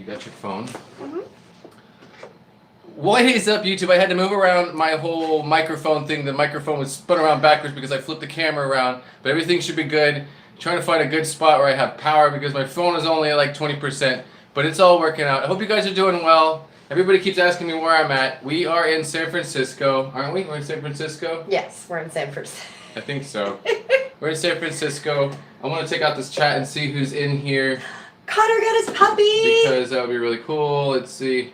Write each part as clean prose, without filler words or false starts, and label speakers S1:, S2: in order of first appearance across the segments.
S1: you got your phone.
S2: Mm-hmm.
S1: What is up, YouTube? I had to move around my whole microphone thing. The microphone was spun around backwards because I flipped the camera around, but everything should be good. Trying to find a good spot where I have power because my phone is only at like 20%, but it's all working out. I hope you guys are doing well. Everybody keeps asking me where I'm at. We are in San Francisco, aren't we? We're in San Francisco?
S2: Yes, we're in San Francisco.
S1: I think so. We're in San Francisco. I want to take out this chat and see who's in here.
S2: Connor got his puppy!
S1: Because that would be really cool. Let's see.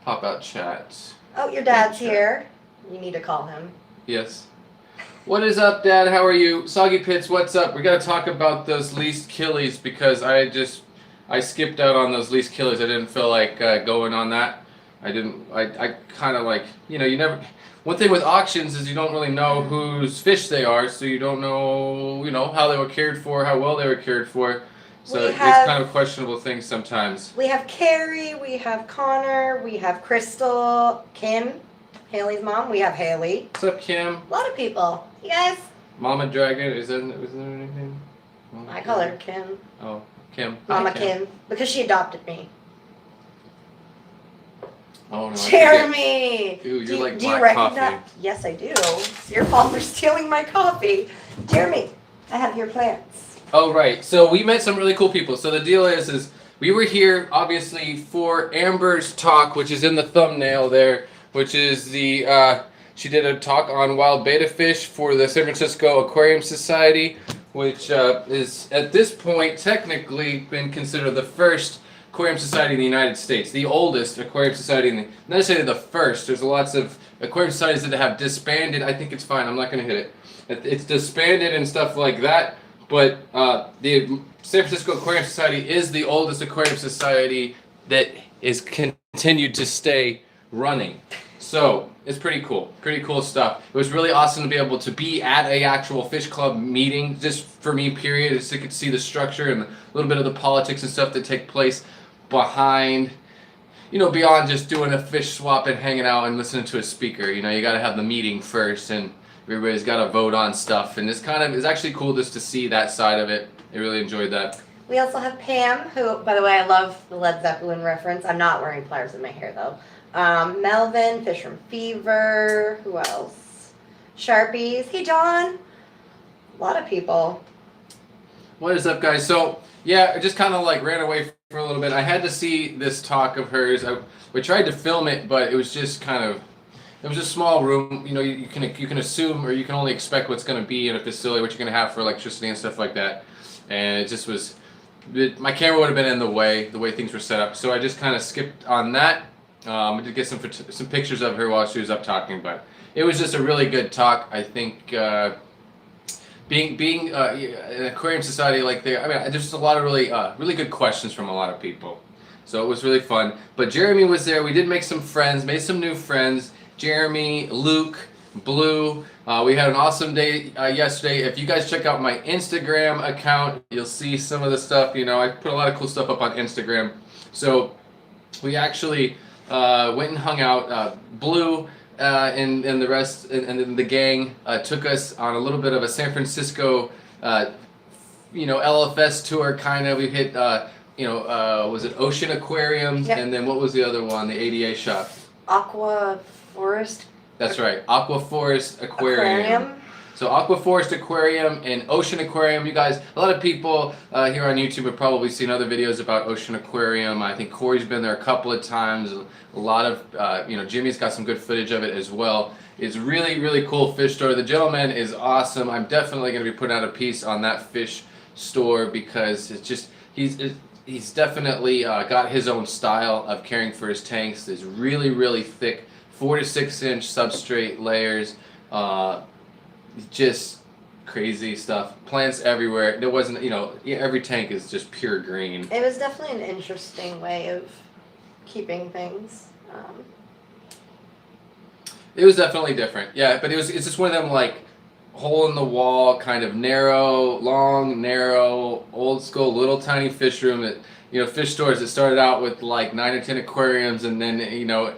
S1: Pop out chat.
S2: Oh, your dad's here. You need to call him.
S1: Yes. What is up, Dad? How are you? Soggy Pits, what's up? We got to talk about those least killies because I skipped out on those least killies. I didn't feel like going on that. I kind of like, you never, one thing with auctions is you don't really know whose fish they are, so you don't know, how they were cared for, how well they were cared for. So it's kind of questionable things sometimes.
S2: We have Carrie, we have Connor, we have Crystal, Kim, Haley's mom, we have Haley.
S1: What's up, Kim?
S2: A lot of people. You guys?
S1: Mama Dragon, was there anything?
S2: I call her Kim.
S1: Oh, Kim.
S2: Mama Kim. Because she adopted me.
S1: Oh, no.
S2: Jeremy!
S1: Ooh, you're like
S2: do you
S1: black
S2: recognize?
S1: coffee.
S2: Yes, I do. It's your fault for stealing my coffee. Jeremy, I have your plants.
S1: Oh, right. So we met some really cool people. So the deal is we were here, obviously, for Amber's talk, which is in the thumbnail there, which is she did a talk on wild betta fish for the San Francisco Aquarium Society, which is, at this point, technically been considered the first aquarium society in the United States, the oldest aquarium society not necessarily the first. There's lots of aquarium societies that have disbanded. I think it's fine. I'm not going to hit it. It's disbanded and stuff like that. But the San Francisco Aquarium Society is the oldest aquarium society that is continued to stay running. So it's pretty cool. Pretty cool stuff. It was really awesome to be able to be at a actual fish club meeting, just for me, period, so you could see the structure and a little bit of the politics and stuff that take place behind, beyond just doing a fish swap and hanging out and listening to a speaker. You got to have the meeting first, and everybody's got to vote on stuff, and it's actually cool just to see that side of it. I really enjoyed that.
S2: We also have Pam, who, by the way, I love the Led Zeppelin reference. I'm not wearing pliers in my hair, though. Melvin, Fish from Fever. Who else? Sharpies. Hey, John. A lot of people.
S1: What is up, guys? So, yeah, I just kind of ran away for a little bit. I had to see this talk of hers. We tried to film it, but it was just it was a small room. You can assume, or you can only expect what's going to be in a facility, what you're going to have for electricity and stuff like that. And it just was, my camera would have been in the way things were set up. So I just kind of skipped on that. I did get some pictures of her while she was up talking, but it was just a really good talk. I think being an aquarium society there's just a lot of really good questions from a lot of people. So it was really fun. But Jeremy was there. We did make some friends, made some new friends. Jeremy, Luke, Blue. We had an awesome day yesterday. If you guys check out my Instagram account, you'll see some of the stuff. I put a lot of cool stuff up on Instagram. So we actually went and hung out. Blue and the rest and then the gang took us on a little bit of a San Francisco, LFS tour kind of. We hit, was it Ocean Aquarium? Yep. And then what was the other one? The ADA shop.
S2: Aqua Forest.
S1: That's right, Aqua Forest Aquarium. So Aqua Forest Aquarium and Ocean Aquarium. You guys, a lot of people here on YouTube have probably seen other videos about Ocean Aquarium. I think Corey's been there a couple of times. A lot of, Jimmy's got some good footage of it as well. It's really, really cool fish store. The gentleman is awesome. I'm definitely going to be putting out a piece on that fish store because it's just, he's definitely got his own style of caring for his tanks. There's really, really thick 4 to 6 inch substrate layers. Just crazy stuff. Plants everywhere. There wasn't, every tank is just pure green.
S2: It was definitely an interesting way of keeping things.
S1: It was definitely different. Yeah, but it's just one of them hole in the wall, kind of narrow, long, narrow, old school, little tiny fish room that, fish stores that started out with like 9 or 10 aquariums, and then,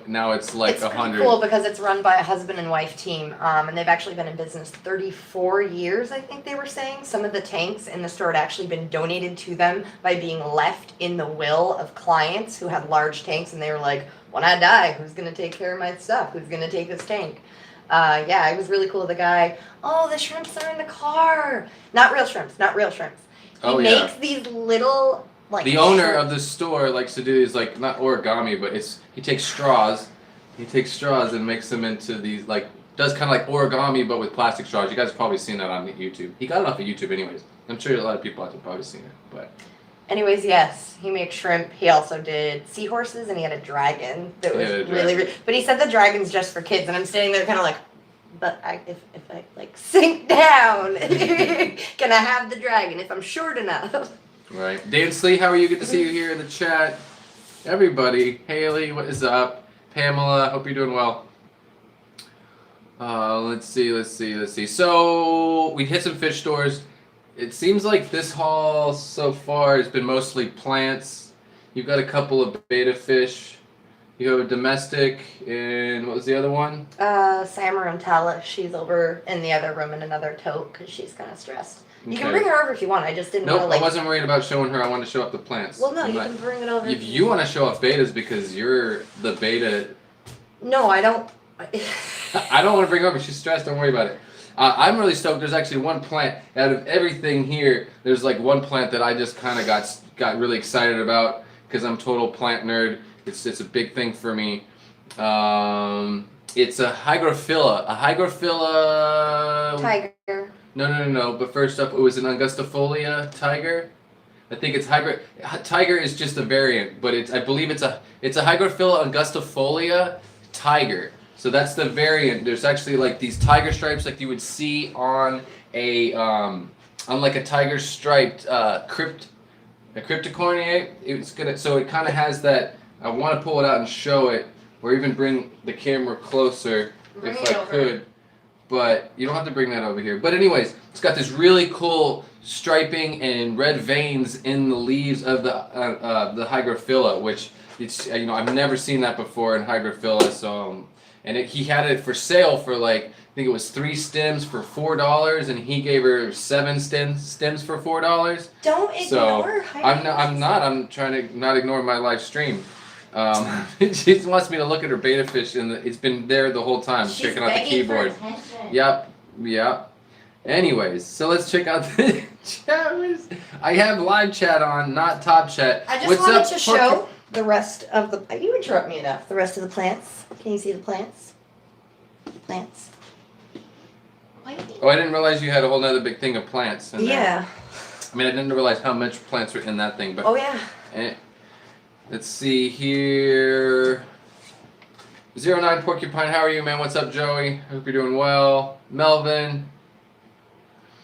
S1: now it's like
S2: It's
S1: 100.
S2: pretty cool because it's run by a husband and wife team, and they've actually been in business 34 years, I think they were saying. Some of the tanks in the store had actually been donated to them by being left in the will of clients who had large tanks, and they were like, when I die, who's going to take care of my stuff? Who's going to take this tank? Yeah, it was really cool. The guy, oh, the shrimps are in the car. Not real shrimps, not real shrimps. He makes these little, like,
S1: the owner of the store likes to do these, like, not origami, but he takes straws and makes them into these, like, does kind of like origami but with plastic straws. You guys have probably seen that on YouTube. He got it off of YouTube anyways. I'm sure a lot of people out there probably seen it, but
S2: anyways, yes, he makes shrimp. He also did seahorses, and he had a dragon that was really. But he said the dragon's just for kids, and I'm sitting there kind of like, but if I like sink down, can I have the dragon if I'm short enough?
S1: Right. Dansley, how are you? Good to see you here in the chat. Everybody, Haley, what is up? Pamela, hope you're doing well. Let's see. So we hit some fish stores. It seems like this haul so far has been mostly plants. You've got a couple of beta fish. You have a domestic, and what was the other one?
S2: Samaruntala. She's over in the other room in another tote because she's kind of stressed. You can bring her over if you want. I just didn't know.
S1: I wasn't worried about showing her. I wanted to show off the plants.
S2: Well, no, you can bring it over.
S1: If you want to show off betas because you're the beta.
S2: No, I don't.
S1: I don't want to bring her over. She's stressed. Don't worry about it. I'm really stoked. There's actually one plant out of everything here. There's like one plant that I just kind of got really excited about because I'm total plant nerd. It's a big thing for me. It's a hygrophila. A hygrophila.
S2: Tiger.
S1: No. But first up, it was an angustifolia tiger. I think it's tiger is just a variant, but I believe it's a hygrophila angustifolia tiger. So that's the variant. There's actually like these tiger stripes like you would see on on like a tiger striped a cryptocornea. So it kind of has that. I want to pull it out and show it, or even bring the camera closer if I could. But you don't have to bring that over here. But anyways, it's got this really cool striping and red veins in the leaves of the hygrophila, which it's I've never seen that before in hygrophila. So he had it for sale for like I think it was 3 stems for $4, and he gave her 7 stems for $4.
S2: Don't ignore.
S1: I'm trying to not ignore my live stream. She just wants me to look at her beta fish, and it's been there the whole time, checking out the keyboard. Yep. Anyways, so let's check out the chat. I have live chat on, not top chat.
S2: I just wanted to show the rest of the. You interrupt me enough. The rest of the plants. Can you see the plants? Plants.
S1: Oh, I didn't realize you had a whole other big thing of plants. In there.
S2: Yeah.
S1: I mean, I didn't realize how much plants were in that thing, but.
S2: Oh yeah.
S1: Let's see here. 09 Porcupine, how are you, man? What's up, Joey? Hope you're doing well. Melvin.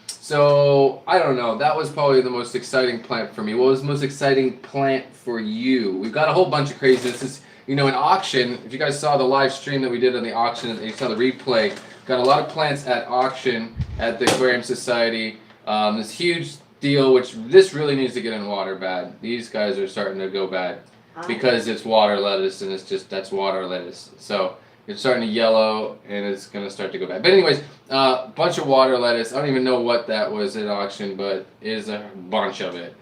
S1: So, I don't know. That was probably the most exciting plant for me. What was the most exciting plant for you? We've got a whole bunch of craziness. This is, an auction. If you guys saw the live stream that we did on the auction, and you saw the replay, got a lot of plants at auction at the Aquarium Society. This huge deal, which this really needs to get in water bad. These guys are starting to go bad. Because it's water lettuce, and that's water lettuce. So it's starting to yellow, and it's going to start to go bad. But anyways, bunch of water lettuce. I don't even know what that was at auction, but it is a bunch of it.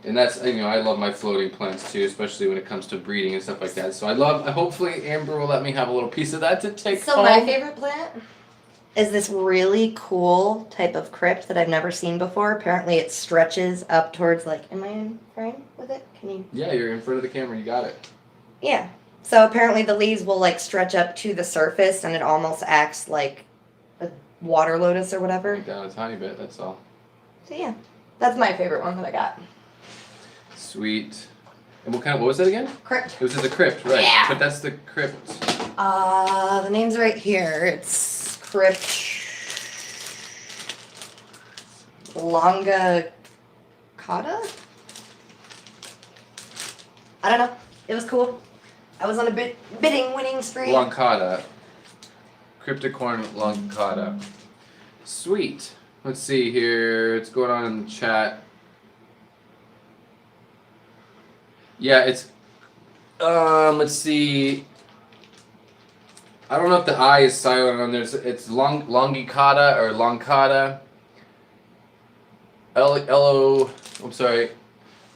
S1: And that's, I love my floating plants too, especially when it comes to breeding and stuff like that. So hopefully Amber will let me have a little piece of that to take home.
S2: So my favorite plant is this really cool type of crypt that I've never seen before. Apparently it stretches up towards am I in frame with it? Can you?
S1: Yeah, you're in front of the camera. You got it.
S2: Yeah. So apparently the leaves will stretch up to the surface, and it almost acts like a water lotus or whatever.
S1: Down a tiny bit, that's all.
S2: So yeah, that's my favorite one that I got.
S1: Sweet. And what was that again?
S2: Crypt.
S1: It was the crypt, right?
S2: Yeah.
S1: But that's the crypt.
S2: The name's right here. It's Crypt Longa Cotta? I don't know. It was cool. I was on a bidding winning spree.
S1: Longcata. Crypticorn longcata. Sweet. Let's see here. What's going on in the chat? Yeah, it's let's see. I don't know if the I is silent on there. It's longicata or longcata. I'm sorry.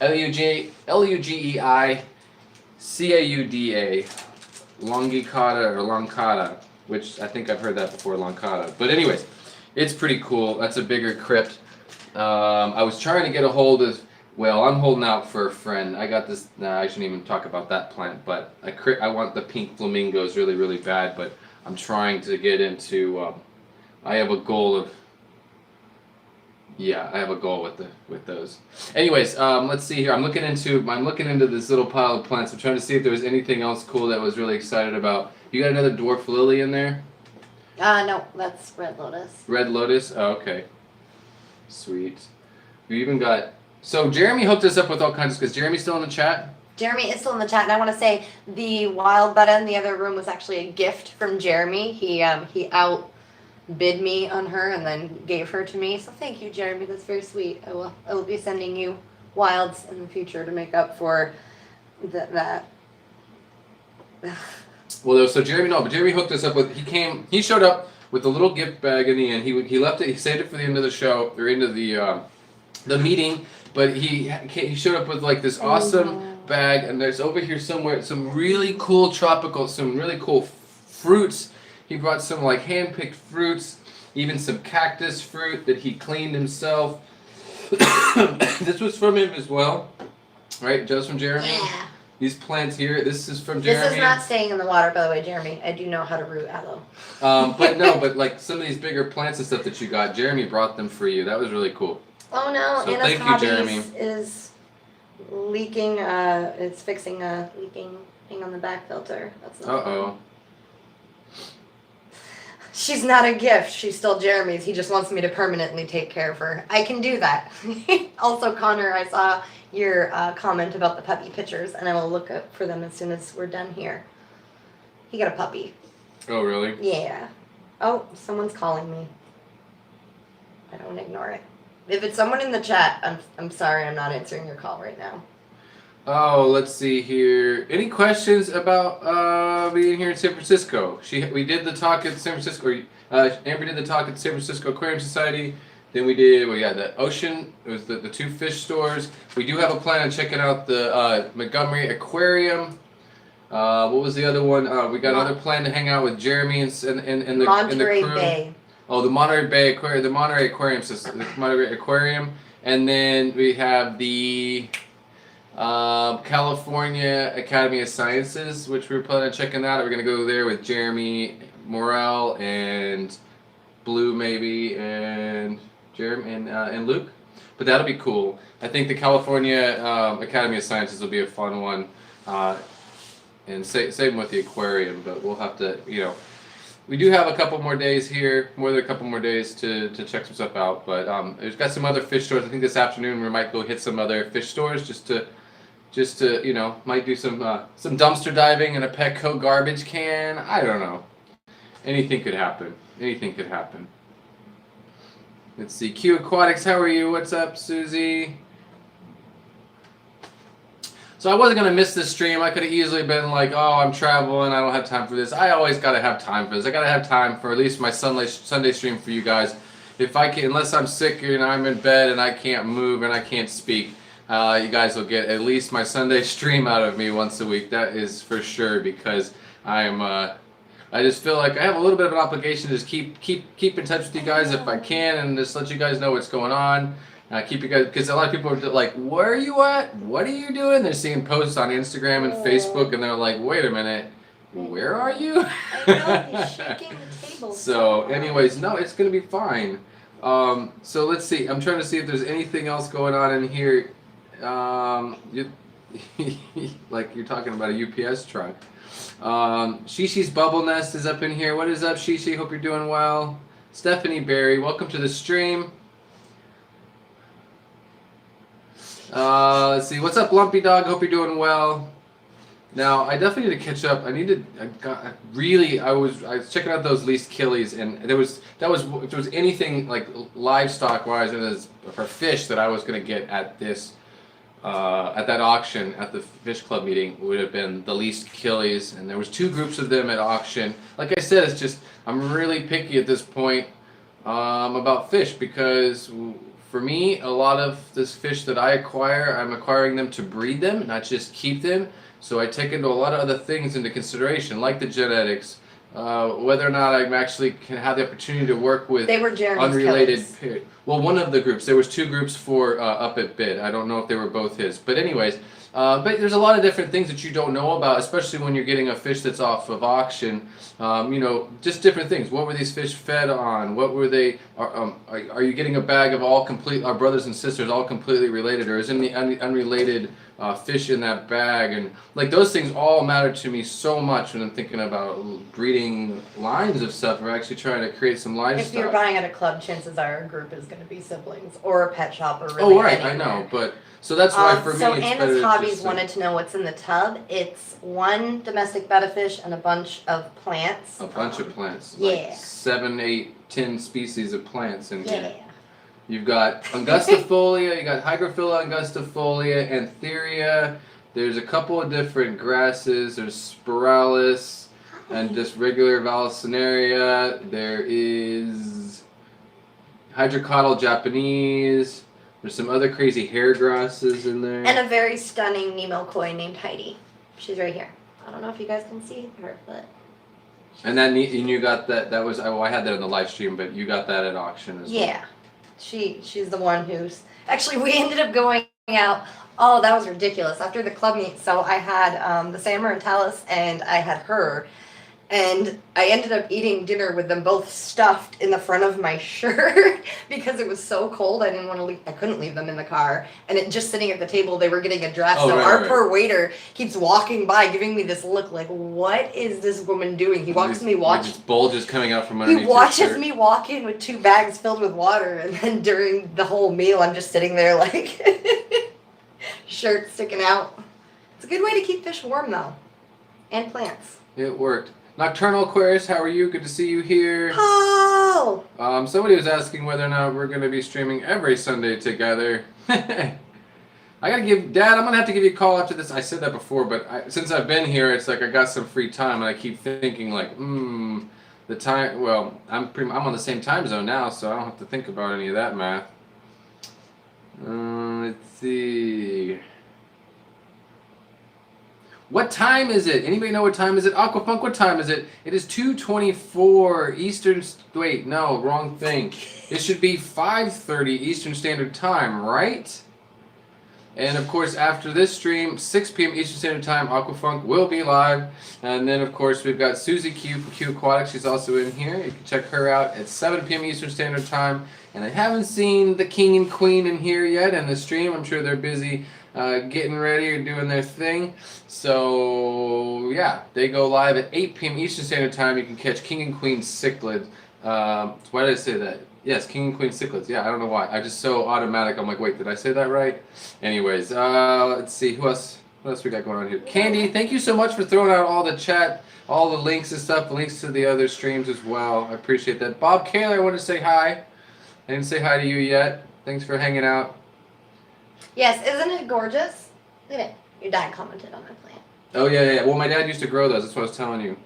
S1: Lugeicauda. Longicata or longcata, which I think I've heard that before, longcata. But anyways, it's pretty cool. That's a bigger crypt. I was trying to get a hold of. Well, I'm holding out for a friend. I got this. Nah, I shouldn't even talk about that plant. But I want the pink flamingos really, really bad. But I'm trying to get into. I have a goal of. Yeah, I have a goal with those. Anyways, let's see here. I'm looking into this little pile of plants. I'm trying to see if there was anything else cool that I was really excited about. You got another dwarf lily in there?
S2: No, that's red lotus.
S1: Red lotus. Oh, okay. Sweet. We even got. So Jeremy hooked us up with all kinds of. Because Jeremy's still in the chat.
S2: Jeremy is still in the chat, and I want to say the wild betta in the other room was actually a gift from Jeremy. He outbid me on her and then gave her to me. So thank you, Jeremy. That's very sweet. I will be sending you wilds in the future to make up for that.
S1: Well, so Jeremy hooked us up with. He showed up with a little gift bag in the end. He left it. He saved it for the end of the show or end of the meeting. But he showed up with like this awesome bag, and there's over here somewhere some really cool some really cool fruits. He brought some like hand-picked fruits, even some cactus fruit that he cleaned himself. This was from him as well, right? Just from Jeremy.
S2: Yeah.
S1: These plants here, this is from Jeremy.
S2: This is not staying in the water, by the way, Jeremy. I do know how to root aloe.
S1: But like some of these bigger plants and stuff that you got, Jeremy brought them for you. That was really cool.
S2: Oh no,
S1: So
S2: Anna's
S1: thank you, Jeremy.
S2: hobbies is leaking, it's fixing a leaking thing on the back filter. That's not
S1: Uh-oh.
S2: She's not a gift. She's still Jeremy's. He just wants me to permanently take care of her. I can do that. Also, Connor, I saw your comment about the puppy pictures, and I will look up for them as soon as we're done here. He got a puppy.
S1: Oh, really?
S2: Yeah. Oh, someone's calling me. I don't ignore it. If it's someone in the chat, I'm sorry, I'm not answering your call right now.
S1: Oh, let's see here. Any questions about being here in San Francisco? We did the talk at San Francisco. Amber did the talk at San Francisco Aquarium Society. Then we did, the ocean. It was the two fish stores. We do have a plan on checking out the Montgomery Aquarium. What was the other one? We got another plan to hang out with Jeremy and the
S2: Monterey
S1: crew.
S2: Bay.
S1: Oh, the Monterey Bay Aquarium, the Monterey Aquarium system, the Monterey Aquarium, and then we have the California Academy of Sciences, which we're planning on checking out. We're gonna go there with Jeremy Morrell and Blue maybe and Jeremy and Luke, but that'll be cool. I think the California Academy of Sciences will be a fun one, and same with the aquarium. But we'll have to, we do have a couple more days here, more than a couple more days to check some stuff out. But there's got some other fish stores. I think this afternoon we might go hit some other fish stores just to might do some dumpster diving in a Petco garbage can. I don't know. Anything could happen. Anything could happen. Let's see. Q Aquatics, how are you? What's up, Susie? So I wasn't going to miss this stream. I could have easily been like, oh, I'm traveling. I don't have time for this. I always got to have time for this. I got to have time for at least my Sunday stream for you guys. If I can, unless I'm sick and I'm in bed and I can't move and I can't speak, you guys will get at least my Sunday stream out of me once a week. That is for sure, because I just feel like I have a little bit of an obligation to just keep in touch with you guys if I can, and just let you guys know what's going on. Keep you guys, because a lot of people are like, where are you at? What are you doing? They're seeing posts on Instagram and Facebook, and they're like, wait a minute, where are you?
S2: I know, he's shaking the table.
S1: So, anyways, no, it's going to be fine. So let's see. I'm trying to see if there's anything else going on in here. Like you're talking about a UPS truck. Shishi's Bubble Nest is up in here. What is up, Shishi? Hope you're doing well. Stephanie Berry, welcome to the stream. Let's see. What's up, Lumpy Dog? Hope you're doing well. Now I definitely need to catch up. I was checking out those least killies, and if there was anything like livestock wise or fish that I was gonna get at this at that auction at the fish club meeting would have been the least killies, and there was two groups of them at auction. Like I said, it's just I'm really picky at this point about fish because for me, a lot of this fish that I acquire, I'm acquiring them to breed them, not just keep them. So I take into a lot of other things into consideration, like the genetics, whether or not I actually can have the opportunity to work with
S2: They were Jeremy's
S1: unrelated.
S2: Kellys.
S1: Well, one of the groups. There was two groups for up at bid. I don't know if they were both his, but anyways. But there's a lot of different things that you don't know about, especially when you're getting a fish that's off of auction. Just different things. What were these fish fed on? What were they? Are you getting a bag of all complete? Our brothers and sisters all completely related, or is any unrelated fish in that bag? And like those things all matter to me so much when I'm thinking about breeding lines of stuff, or actually trying to create some livestock.
S2: If you're buying at a club, chances are a group is going to be siblings or a pet shop or really
S1: Oh right,
S2: anywhere.
S1: I know, but so that's why for me
S2: So
S1: it's better
S2: Anna's
S1: to
S2: Hobbies
S1: just,
S2: wanted to know what's in the tub. It's one domestic betta fish and a bunch of plants.
S1: a bunch of plants.
S2: Yeah.
S1: Like 7, 8, 10 species of plants in
S2: Yeah.
S1: here. You've got angustifolia, you got hygrophila angustifolia, antheria. There's a couple of different grasses. There's spiralis and just regular vallisneria. There is hydrocotyle Japanese. There's some other crazy hair grasses in there.
S2: And a very stunning Nemo koi named Heidi. She's right here. I don't know if you guys can see her, but
S1: And you got that. That was I had that in the live stream, but you got that at auction as well.
S2: yeah. She's the one who's actually we ended up going out. Oh, that was ridiculous. After the club meet, so I had the San Maritalis and I had her. And I ended up eating dinner with them both stuffed in the front of my shirt because it was so cold. I didn't want to leave. I couldn't leave them in the car. And it just sitting at the table, they were getting a dress.
S1: Oh,
S2: so
S1: right,
S2: our
S1: right.
S2: poor waiter keeps walking by, giving me this look like, "What is this woman doing?" He watches me watch.
S1: Just bulges coming out from underneath.
S2: He
S1: your
S2: watches
S1: shirt.
S2: me walk in with 2 bags filled with water, and then during the whole meal, I'm just sitting there like shirt sticking out. It's a good way to keep fish warm, though, and plants.
S1: It worked. Nocturnal Aquarius, how are you? Good to see you here.
S2: Oh.
S1: Somebody was asking whether or not we're going to be streaming every Sunday together. I gotta give Dad. I'm gonna have to give you a call after this. I said that before, but since I've been here, it's like I got some free time, and I keep thinking like, the time. Well, I'm on the same time zone now, so I don't have to think about any of that math. Let's see. What time is it? Anybody know what time is it? Aquafunk, what time is it? It is 2:24 Eastern. Wait, no, wrong thing. It should be 5:30 Eastern Standard Time, right? And of course, after this stream, 6 p.m. Eastern Standard Time, Aquafunk will be live. And then, of course, we've got Susie Q from Q Aquatics. She's also in here. You can check her out at 7 p.m. Eastern Standard Time. And I haven't seen the King and Queen in here yet in the stream. I'm sure they're busy getting ready or doing their thing. So, yeah, they go live at 8 p.m. Eastern Standard Time. You can catch King and Queen cichlids. Why did I say that? Yes, King and Queen cichlids. Yeah, I don't know why. I just so automatic. I'm like, wait, did I say that right? Anyways, let's see. Who else? What else we got going on here? Candy, thank you so much for throwing out all the chat, all the links and stuff, links to the other streams as well. I appreciate that. Bob Kaler, I want to say hi. I didn't say hi to you yet. Thanks for hanging out.
S2: Yes, isn't it gorgeous? Look at it. Your dad commented on my plant.
S1: Oh yeah. Well, my dad used to grow those. That's what I was telling you.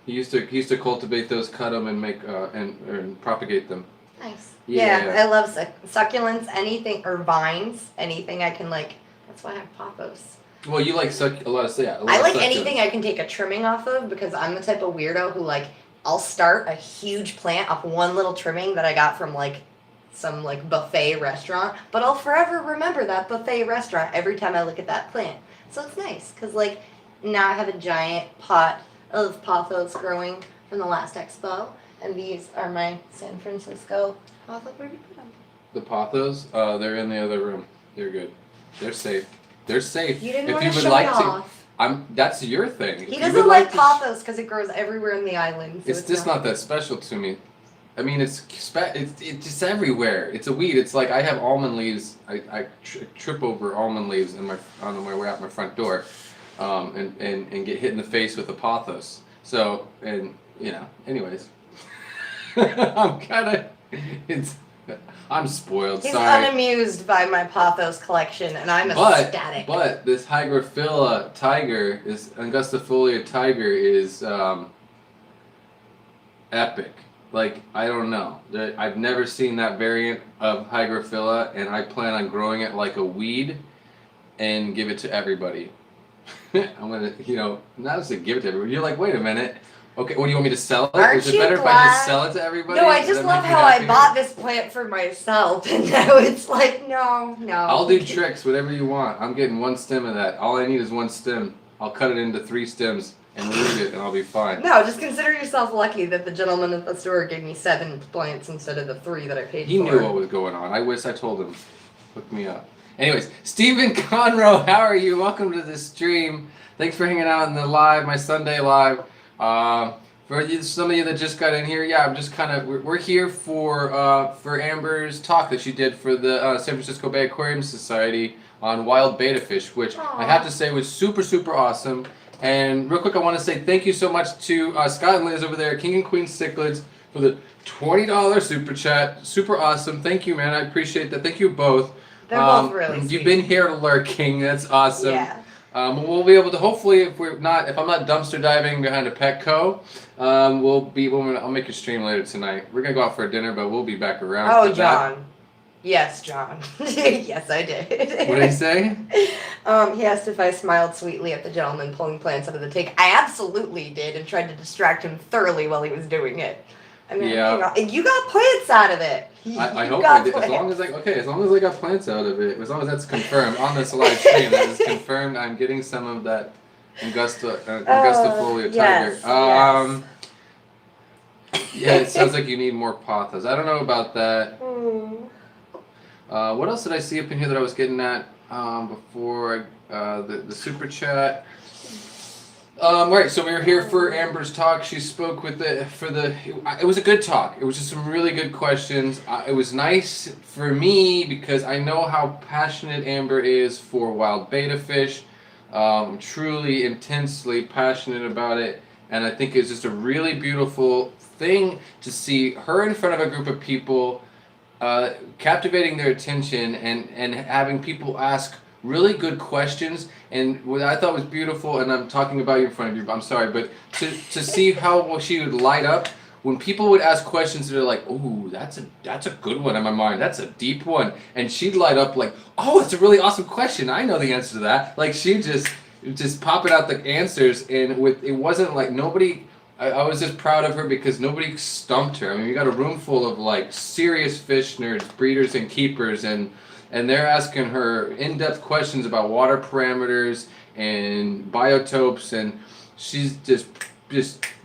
S1: He used to cultivate those, cut them, and make and propagate them.
S2: Nice.
S1: Yeah.
S2: Yeah, I love succulents, anything, or vines, anything I can like. That's why I have pothos.
S1: Well, you like a lot of
S2: I like anything I can take a trimming off of because I'm the type of weirdo who like I'll start a huge plant off one little trimming that I got from like some like buffet restaurant, but I'll forever remember that buffet restaurant every time I look at that plant. So it's nice because like now I have a giant pot of pothos growing from the last expo, and these are my San Francisco pothos. Where did you put them?
S1: The pothos, they're in the other room. They're good. They're safe. They're safe.
S2: You didn't
S1: if
S2: want
S1: you
S2: to
S1: would
S2: show
S1: like
S2: it
S1: to,
S2: off.
S1: That's your thing.
S2: He
S1: If you
S2: doesn't
S1: would
S2: like
S1: to
S2: pothos because it grows everywhere in the island. So
S1: it's just not that special to me. I mean, it's just everywhere. It's a weed. It's like I have almond leaves. I trip over almond leaves on my way out my front door. and get hit in the face with a pothos. So, and anyways, I'm kind of it's. I'm spoiled.
S2: He's
S1: sorry.
S2: unamused by my pothos collection, and I'm ecstatic.
S1: But this Hygrophila tiger is Angustifolia tiger is epic. Like, I don't know. I've never seen that variant of Hygrophila, and I plan on growing it like a weed and give it to everybody. I'm gonna, not just to give it to everybody. You're like, wait a minute. Okay, what do you want me to sell it?
S2: Aren't
S1: Is it
S2: you
S1: better if I just sell it to everybody?
S2: No, I
S1: Does
S2: just
S1: that
S2: love
S1: make you
S2: how I
S1: happier?
S2: bought this plant for myself, and now it's like, no.
S1: I'll do tricks, whatever you want. I'm getting one stem of that. All I need is one stem. I'll cut it into 3 stems and root it, and I'll be fine.
S2: No, just consider yourself lucky that the gentleman at the store gave me 7 plants instead of the 3 that I paid for.
S1: He knew what was going on. I wish I told him. Hook me up. Anyways, Stephen Conroe, how are you? Welcome to the stream. Thanks for hanging out in the live, my Sunday live. For some of you that just got in here, yeah, I'm just kind of we're here for Amber's talk that she did for the San Francisco Bay Aquarium Society on wild beta fish, which I have to say was super, super awesome. And real quick, I want to say thank you so much to Scott and Liz over there, King and Queen Cichlids, for the $20 super chat. Super awesome. Thank you, man. I appreciate that. Thank you both.
S2: They're both really sweet.
S1: You've been here lurking. That's awesome.
S2: Yeah.
S1: We'll be able to hopefully, if I'm not dumpster diving behind a Petco, I'll make a stream later tonight. We're gonna go out for a dinner, but we'll be back around.
S2: Oh, John. Yes, John. Yes, I did.
S1: What did he say?
S2: He asked if I smiled sweetly at the gentleman pulling plants out of the tank. I absolutely did, and tried to distract him thoroughly while he was doing it. I mean,
S1: yeah.
S2: And you got plants out of it.
S1: I hope I did. As long as I got plants out of it, as long as that's confirmed on this live stream, that is confirmed. I'm getting some of that Angustifolia tiger.
S2: Yes.
S1: Yeah, it sounds like you need more pothos. I don't know about that. What else did I see up in here that I was getting at before the super chat? Right, so we were here for Amber's talk. She spoke it was a good talk. It was just some really good questions. It was nice for me because I know how passionate Amber is for wild beta fish. Truly, intensely passionate about it. And I think it's just a really beautiful thing to see her in front of a group of people, captivating their attention and having people ask really good questions. And what I thought was beautiful, and I'm talking about you in front of you, I'm sorry, but to see how she would light up when people would ask questions that are like, "Ooh, that's a good one in my mind. That's a deep one," and she'd light up like, "Oh, that's a really awesome question. I know the answer to that." Like she just popping out the answers, and it wasn't like nobody. I was just proud of her because nobody stumped her. I mean, you got a room full of like serious fish nerds, breeders and keepers, and they're asking her in-depth questions about water parameters and biotopes, and she's just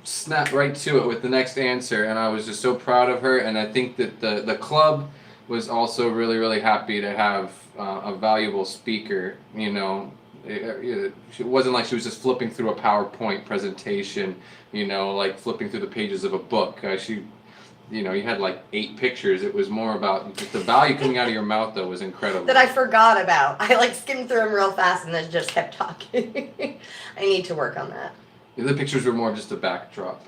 S1: snapped right to it with the next answer, and I was just so proud of her. And I think that the club was also really, really happy to have a valuable speaker. It wasn't like she was just flipping through a PowerPoint presentation, like flipping through the pages of a book. You had like 8 pictures. It was more about just the value coming out of your mouth, though, was incredible.
S2: That I forgot about. I like skimmed through them real fast and then just kept talking. I need to work on that.
S1: The pictures were more just a backdrop.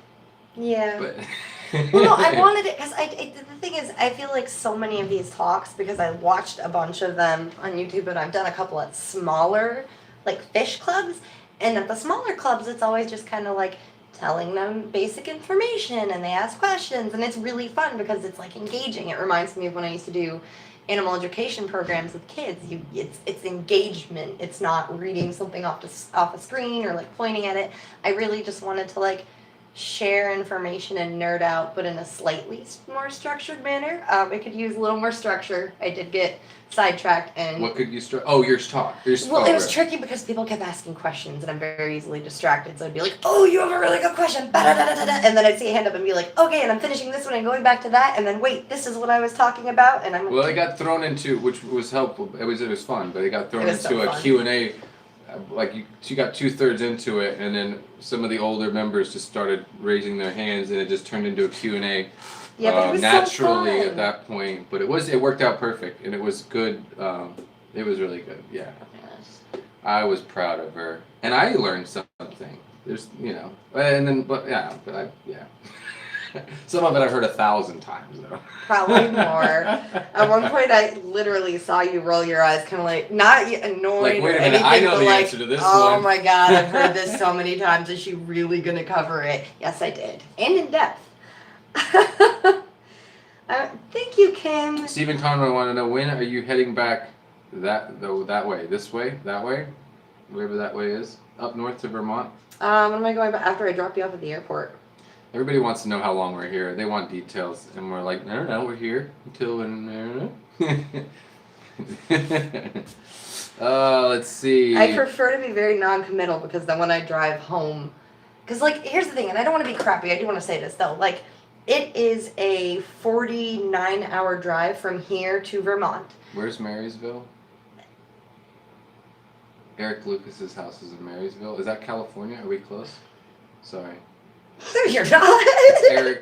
S2: Yeah.
S1: But
S2: well, no, I wanted it because the thing is, I feel like so many of these talks, because I watched a bunch of them on YouTube, and I've done a couple at smaller, like fish clubs, and at the smaller clubs, it's always just kind of like telling them basic information, and they ask questions, and it's really fun because it's like engaging. It reminds me of when I used to do animal education programs with kids. It's engagement. It's not reading something off a screen or like pointing at it. I really just wanted to like share information and nerd out, but in a slightly more structured manner. It could use a little more structure. I did get sidetracked and...
S1: What could you... your talk.
S2: Well, it was tricky because people kept asking questions, and I'm very easily distracted. So I'd be like, "Oh, you have a really good question." And then I'd see a hand up and be like, "Okay, and I'm finishing this one and going back to that." And then, wait, this is what I was talking about. And I'm like...
S1: Well, it got thrown into, which was helpful. It was fun, but it got thrown into a Q&A. Like you got 2/3 into it, and then some of the older members just started raising their hands, and it just turned into a Q&A.
S2: Yeah, but it was
S1: naturally
S2: so fun
S1: at that point. But it worked out perfect, and it was good. It was really good. Yeah.
S2: Yes.
S1: I was proud of her, and I learned something. There's, and then, yeah. Some of it I've heard 1,000 times though.
S2: Probably more. At one point, I literally saw you roll your eyes, kind of like not annoyed
S1: Like, wait
S2: or
S1: a minute,
S2: anything,
S1: I know
S2: but
S1: the
S2: like,
S1: answer to this
S2: oh
S1: one.
S2: my god, I've heard this so many times. Is she really gonna cover it? Yes, I did, and in depth. Thank you, Kim.
S1: Stephen Conroy wanted to know, when are you heading back that way? This way? That way? Wherever that way is? Up north to Vermont?
S2: When am I going back after I drop you off at the airport?
S1: Everybody wants to know how long we're here. They want details, and we're like, no, we're here until when. Let's see.
S2: I prefer to be very non-committal because then when I drive home, because like here's the thing, and I don't want to be crappy. I do want to say this though, like it is a 49-hour drive from here to Vermont.
S1: Where's Marysville? Eric Lucas's house is in Marysville. Is that California? Are we close? Sorry.
S2: No, you're not.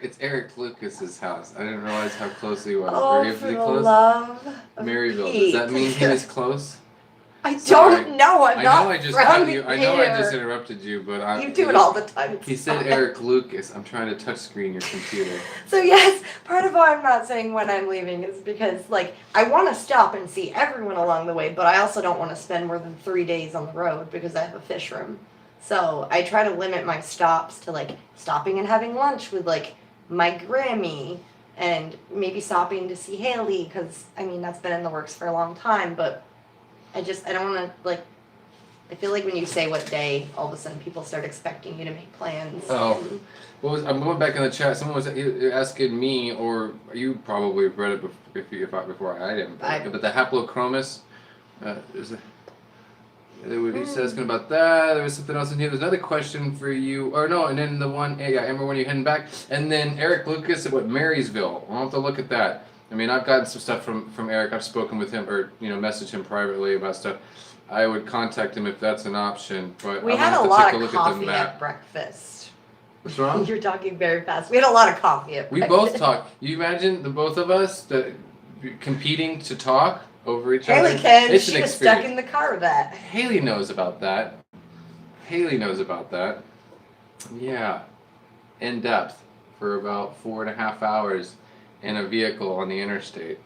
S1: It's Eric Lucas's house. I didn't realize how close he was.
S2: Oh,
S1: Are you
S2: for the
S1: close?
S2: love of
S1: Maryville.
S2: Pete.
S1: Does that mean he was close?
S2: I
S1: Sorry.
S2: don't know. I'm not
S1: I just
S2: from
S1: you. I
S2: here.
S1: know I just interrupted you, but
S2: You do it all the time.
S1: He said Eric Lucas. I'm trying to touch screen your computer.
S2: So yes, part of why I'm not saying when I'm leaving is because like I want to stop and see everyone along the way, but I also don't want to spend more than 3 days on the road because I have a fish room. So I try to limit my stops to like stopping and having lunch with like my Grammy and maybe stopping to see Haley because I mean that's been in the works for a long time, but I don't want to like. I feel like when you say what day, all of a sudden people start expecting you to make plans.
S1: Oh, I'm going back in the chat. Someone was asking me, or you probably read it before I didn't. But the haplochromis, he's asking about that. There was something else in here. There's another question for you, or no, and then the one, Amber, when you're heading back, and then Eric Lucas about Marysville. I'll have to look at that. I mean, I've gotten some stuff from Eric. I've spoken with him, or messaged him privately about stuff. I would contact him if that's an option, but
S2: we
S1: I'm
S2: had
S1: gonna
S2: a
S1: have
S2: lot
S1: to take
S2: of
S1: a look
S2: coffee
S1: at the map.
S2: at breakfast.
S1: What's wrong?
S2: You're talking very fast. We had a lot of coffee at breakfast.
S1: We both talk. You imagine the both of us competing to talk over each other?
S2: Haley can.
S1: It's
S2: She
S1: an
S2: was stuck
S1: experience.
S2: in the car with that.
S1: Haley knows about that. Yeah. In depth for about 4.5 hours in a vehicle on the interstate.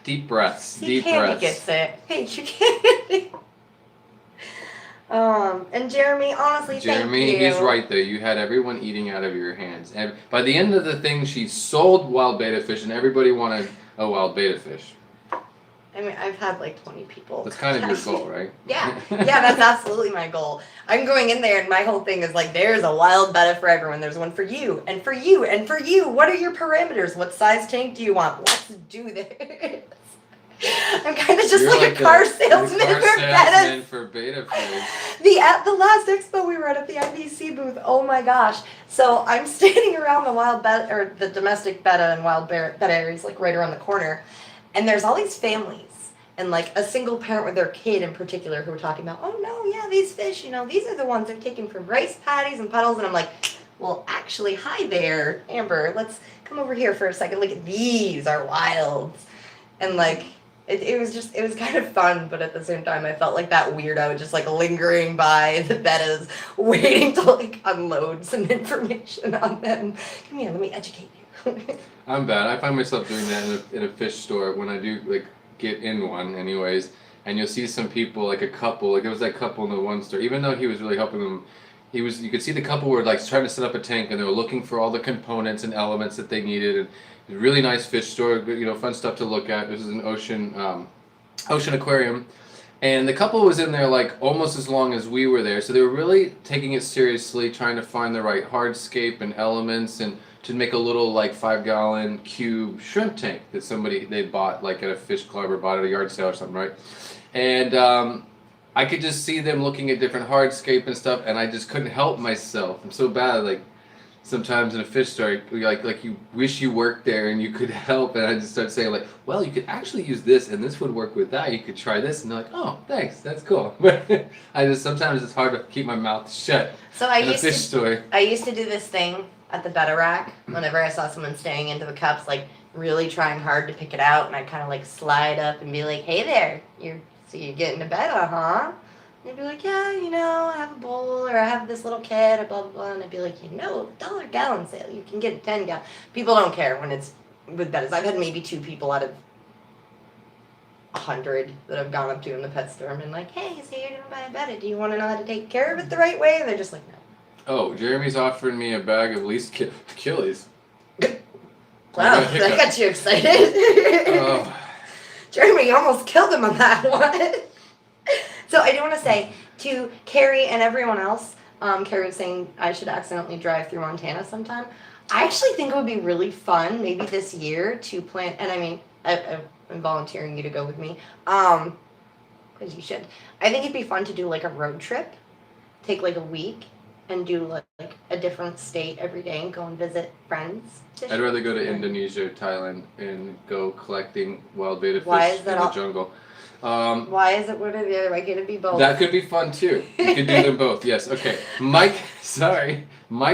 S1: Deep breaths.
S2: See,
S1: Deep
S2: Candy
S1: breaths.
S2: gets it. Thank you, Candy. And Jeremy, honestly,
S1: Jeremy,
S2: thank you.
S1: he's right though. You had everyone eating out of your hands. And by the end of the thing, she sold wild betta fish, and everybody wanted a wild betta fish.
S2: I mean, I've had like 20 people.
S1: That's kind of your goal, right?
S2: Yeah, that's absolutely my goal. I'm going in there, and my whole thing is like, there's a wild betta for everyone. There's one for you, and for you, and for you. What are your parameters? What size tank do you want? Let's do this. I'm kind of just like a car salesman
S1: for betta fish.
S2: At the last expo we were at the IBC booth, oh my gosh. So I'm standing around the wild betta, or the domestic betta and wild betta areas, like right around the corner. And there's all these families and like a single parent with their kid in particular who were talking about, oh no, yeah, these fish, these are the ones they're taken from rice paddies and puddles. And I'm like, well, actually, hi there, Amber. Let's come over here for a second. Look at these are wilds. And like, it was kind of fun, but at the same time, I felt like that weirdo just like lingering by the bettas, waiting to like unload some information on them. Come here, let me educate you.
S1: I'm bad. I find myself doing that in a fish store when I do like get in one, anyways. And you'll see some people, like a couple, like there was that couple in the one store. Even though he was really helping them, you could see the couple were like trying to set up a tank, and they were looking for all the components and elements that they needed. And it was a really nice fish store, fun stuff to look at. This is an ocean aquarium. And the couple was in there like almost as long as we were there. So they were really taking it seriously, trying to find the right hardscape and elements, and to make a little like 5-gallon cube shrimp tank that they bought like at a fish club or bought at a yard sale or something, right? And I could just see them looking at different hardscape and stuff, and I just couldn't help myself. I'm so bad, like sometimes in a fish store, like you wish you worked there and you could help, and I just start saying like, well, you could actually use this, and this would work with that. You could try this, and they're like, oh, thanks, that's cool. But sometimes it's hard to keep my mouth shut.
S2: So I used to do this thing at the betta rack whenever I saw someone staring into the cups, like really trying hard to pick it out, and I kind of like slide up and be like, hey there, you're So you get into Betta, huh? And they'd be like, yeah, I have a bowl, or I have this little kid, or blah, blah, blah. And I'd be like, $1 gallon sale. You can get 10 gallon. People don't care when it's with Bettas. I've had maybe 2 people out of 100 that I've gone up to in the pet store and been like, hey, so you're going to buy a Betta. Do you want to know how to take care of it the right way? And they're just like, no.
S1: Oh, Jeremy's offering me a bag of least Achilles.
S2: Wow, that got you excited.
S1: Oh.
S2: Jeremy, you almost killed him on that one. So I do want to say to Carrie and everyone else, Carrie was saying I should accidentally drive through Montana sometime. I actually think it would be really fun, maybe this year, to plan, and I mean, I'm volunteering you to go with me, because you should. I think it'd be fun to do like a road trip, take like a week, and do like a different state every day and go and visit friends.
S1: I'd rather go to Indonesia or Thailand and go collecting wild betta
S2: Why
S1: fish
S2: is that
S1: in the jungle.
S2: Why is it one or the other? Why can't it be both?
S1: That could be fun too. You could do them both. Yes. Okay. Mike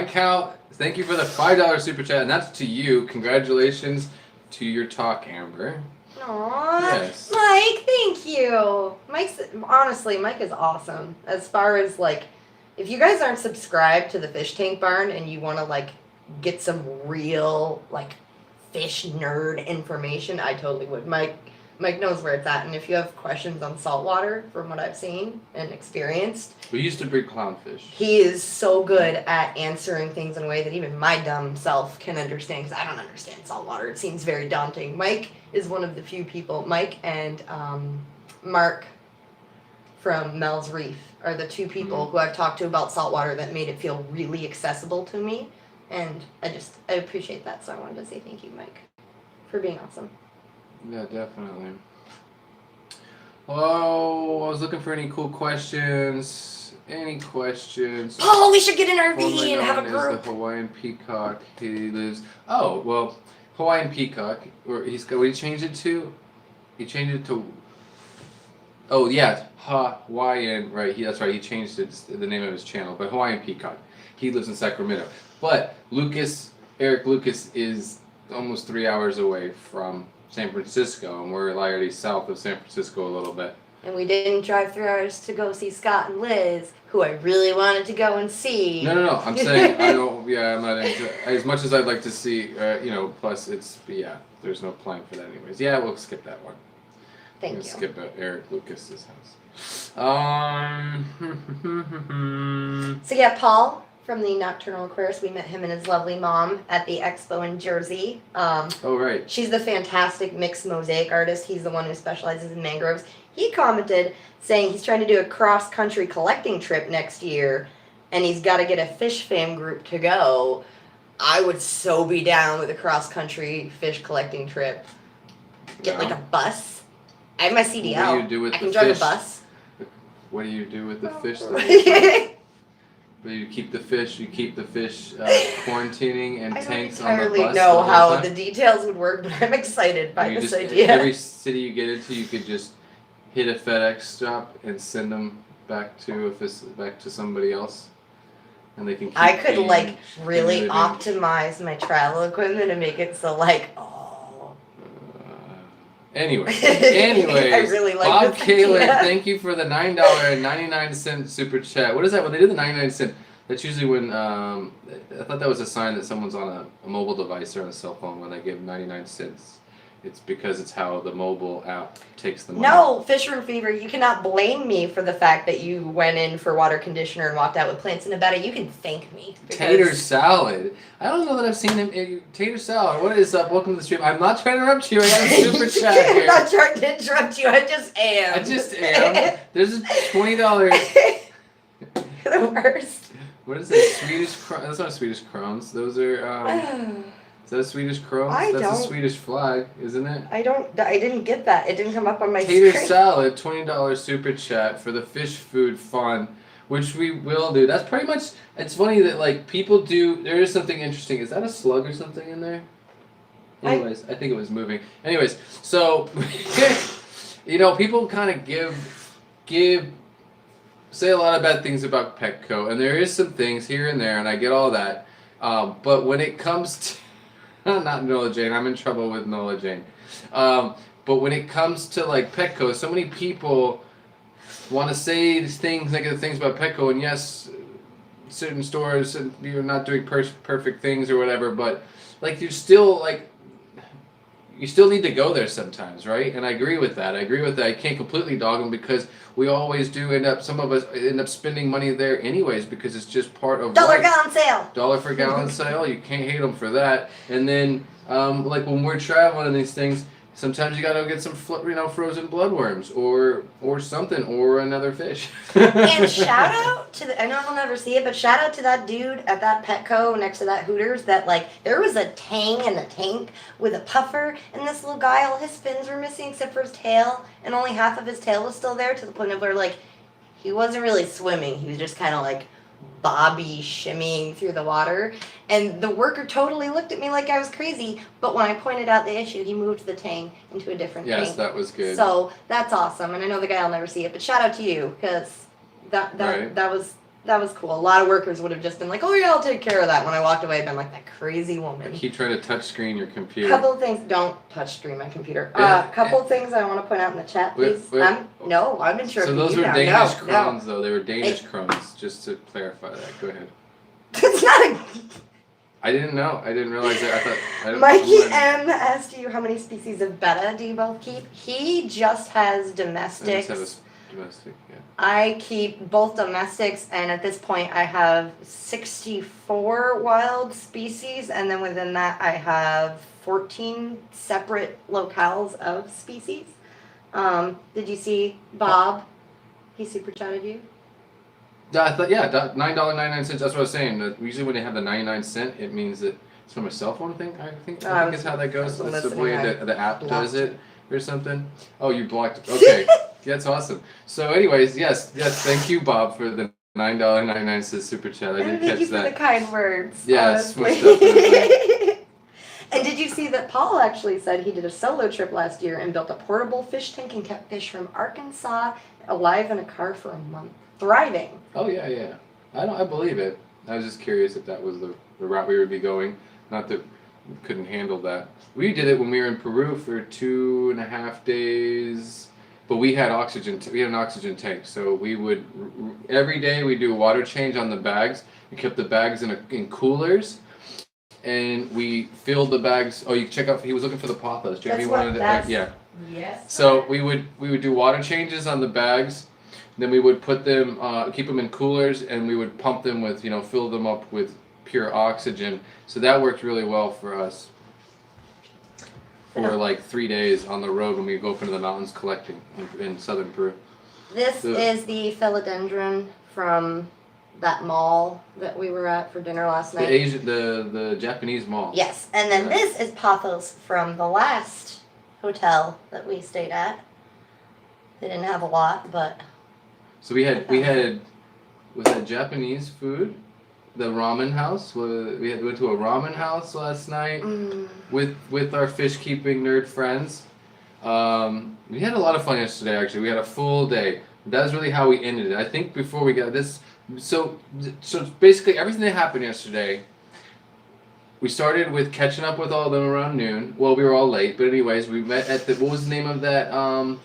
S1: Howe, thank you for the $5 super chat, and that's to you. Congratulations to your talk, Amber.
S2: Aww.
S1: Yes.
S2: Mike, thank you. Honestly, Mike is awesome. As far as like, if you guys aren't subscribed to the Fish Tank Barn and you want to like get some real like fish nerd information, I totally would. Mike knows where it's at, and if you have questions on saltwater, from what I've seen and experienced,
S1: We used to breed clownfish.
S2: he is so good at answering things in a way that even my dumb self can understand, because I don't understand saltwater. It seems very daunting. Mike is one of the few people, Mike and Mark from Mel's Reef are the 2 people who I've talked to about saltwater that made it feel really accessible to me, and I appreciate that, so I wanted to say thank you, Mike, for being awesome.
S1: Yeah, definitely. Oh, I was looking for any cool questions. Any questions?
S2: Oh, we should get an RV
S1: Formerly
S2: and have a
S1: known as
S2: group.
S1: the Hawaiian peacock. He lives. Oh well, Hawaiian peacock. Or he's got. What he changed it to? He changed it to. Oh yeah, Hawaiian. Right. That's right. He changed it, the name of his channel. But Hawaiian peacock. He lives in Sacramento. But Eric Lucas is almost 3 hours away from San Francisco, and we're already south of San Francisco a little bit.
S2: And we didn't drive 3 hours to go see Scott and Liz, who I really wanted to go and see.
S1: No. I'm saying I don't. Yeah, I'm not into. As much as I'd like to see, Plus, there's no plan for that anyways. Yeah, we'll skip that one.
S2: Thank you.
S1: Skip Eric Lucas's house.
S2: So yeah, Paul from the Nocturnal Aquarius, we met him and his lovely mom at the expo in Jersey.
S1: Oh right.
S2: She's the fantastic mixed mosaic artist. He's the one who specializes in mangroves. He commented saying he's trying to do a cross-country collecting trip next year, and he's got to get a Fish Fam group to go. I would so be down with a cross-country fish collecting trip. Get like a bus. I have my CDL.
S1: What do you do with
S2: I can
S1: the
S2: drive
S1: fish?
S2: a bus.
S1: What do you do with the fish? You keep the fish. You keep the fish quarantining and tanks on the bus.
S2: I don't entirely know how the details would work, but I'm excited by this idea.
S1: Every city you get into, you could just hit a FedEx stop and send them back to somebody else, and they can.
S2: I could like really optimize my travel equipment and make it so like
S1: Anyways,
S2: I really like
S1: Bob
S2: this
S1: Kaler,
S2: idea.
S1: thank you for the $9.99 super chat. What is that? When they do the 99¢, that's usually when I thought that was a sign that someone's on a mobile device or on a cell phone when they give 99¢. It's because it's how the mobile app takes the money.
S2: No, Fish Room Fever, you cannot blame me for the fact that you went in for water conditioner and walked out with plants in a bed. You can thank me.
S1: Tater salad. I don't know that I've seen him. Tater salad. What is up? Welcome to the stream. I'm not trying to interrupt you. I got a super chat here.
S2: I'm not trying to interrupt you. I just am.
S1: I just am. There's a $20.
S2: The worst.
S1: What is that? Swedish crowns? That's not Swedish crowns. Those are. Is that a Swedish crowns? That's a Swedish flag, isn't it?
S2: I didn't get that. It didn't come up on my
S1: Tater
S2: screen.
S1: salad, $20 super chat for the fish food fun, which we will do. That's pretty much. It's funny that like people do. There is something interesting. Is that a slug or something in there? Anyways, I think it was moving. Anyways, so people kind of say a lot of bad things about Petco, and there is some things here and there, and I get all that. But when it comes to not Nola Jane, I'm in trouble with Nola Jane. But when it comes to like Petco, so many people want to say these things, negative things about Petco, and yes, certain stores, you're not doing perfect things or whatever, but like you still need to go there sometimes, right? And I agree with that. I can't completely dog them because we always do some of us end up spending money there anyways because it's just part of
S2: Dollar
S1: life.
S2: gallon sale.
S1: Dollar for gallon sale. You can't hate them for that. And then, like when we're traveling and these things, sometimes you gotta get some frozen bloodworms or something or another fish.
S2: And shout out to I know I'll never see it, but shout out to that dude at that Petco next to that Hooters that like there was a tang in the tank with a puffer, and this little guy, all his fins were missing except for his tail, and only half of his tail was still there to the point of where like he wasn't really swimming, he was just kind of like bobby shimmying through the water, and the worker totally looked at me like I was crazy, but when I pointed out the issue, he moved the tang into a different tank.
S1: Yes, that was good.
S2: So that's awesome, and I know the guy will never see it, but shout out to you, because that was cool. A lot of workers would have just been like, oh yeah, I'll take care of that. When I walked away, I'd been like, that crazy woman.
S1: I keep trying to touch screen your computer.
S2: Couple of things, don't touch screen my computer. Couple of things I want to point out in the chat, please. No, I've been sure.
S1: So those were Danish crones, though. They were Danish crones, just to clarify that. Go ahead.
S2: It's not a...
S1: I didn't know. I didn't realize that.
S2: Mikey M asked you how many species of betta do you both keep? He just has domestics.
S1: I just have a domestic, yeah.
S2: I keep both domestics, and at this point I have 64 wild species, and then within that I have 14 separate locales of species. Did you see Bob? He super chatted you.
S1: I thought, yeah, $9.99. That's what I was saying. Usually when they have the 99-cent, it means that it's from a cell phone thing. I think is how that goes. That's the way the app does it or something. Oh, you blocked. Okay, that's awesome. So, anyways, yes. Thank you, Bob, for the $9.99 super chat. I didn't catch that.
S2: Thank you for the kind words.
S1: Yes,
S2: honestly.
S1: most definitely.
S2: And did you see that Paul actually said he did a solo trip last year and built a portable fish tank and kept fish from Arkansas alive in a car for a month, thriving.
S1: Oh yeah. I believe it. I was just curious if that was the route we would be going. Not that we couldn't handle that. We did it when we were in Peru for 2.5 days, but we had oxygen. We had an oxygen tank, so we would every day we do a water change on the bags. We kept the bags in coolers. And we filled the bags. Oh, you check out. He was looking for the pothos. Jeremy wanted to. Yeah.
S2: Yes.
S1: So we would do water changes on the bags. Then we would put them, keep them in coolers, and we would pump them with, fill them up with pure oxygen. So that worked really well for us. For like 3 days on the road when we go up into the mountains collecting in southern Peru.
S2: This is the philodendron from that mall that we were at for dinner last night.
S1: The Japanese mall.
S2: Yes, and then this is pothos from the last hotel that we stayed at. They didn't have a lot, but.
S1: So we had was that Japanese food? The ramen house. We went to a ramen house last night with our fish keeping nerd friends. We had a lot of fun yesterday. Actually, we had a full day. That was really how we ended it. I think before we got this. So basically everything that happened yesterday, we started with catching up with all of them around noon. Well, we were all late, but anyways, we met at what was the name of that,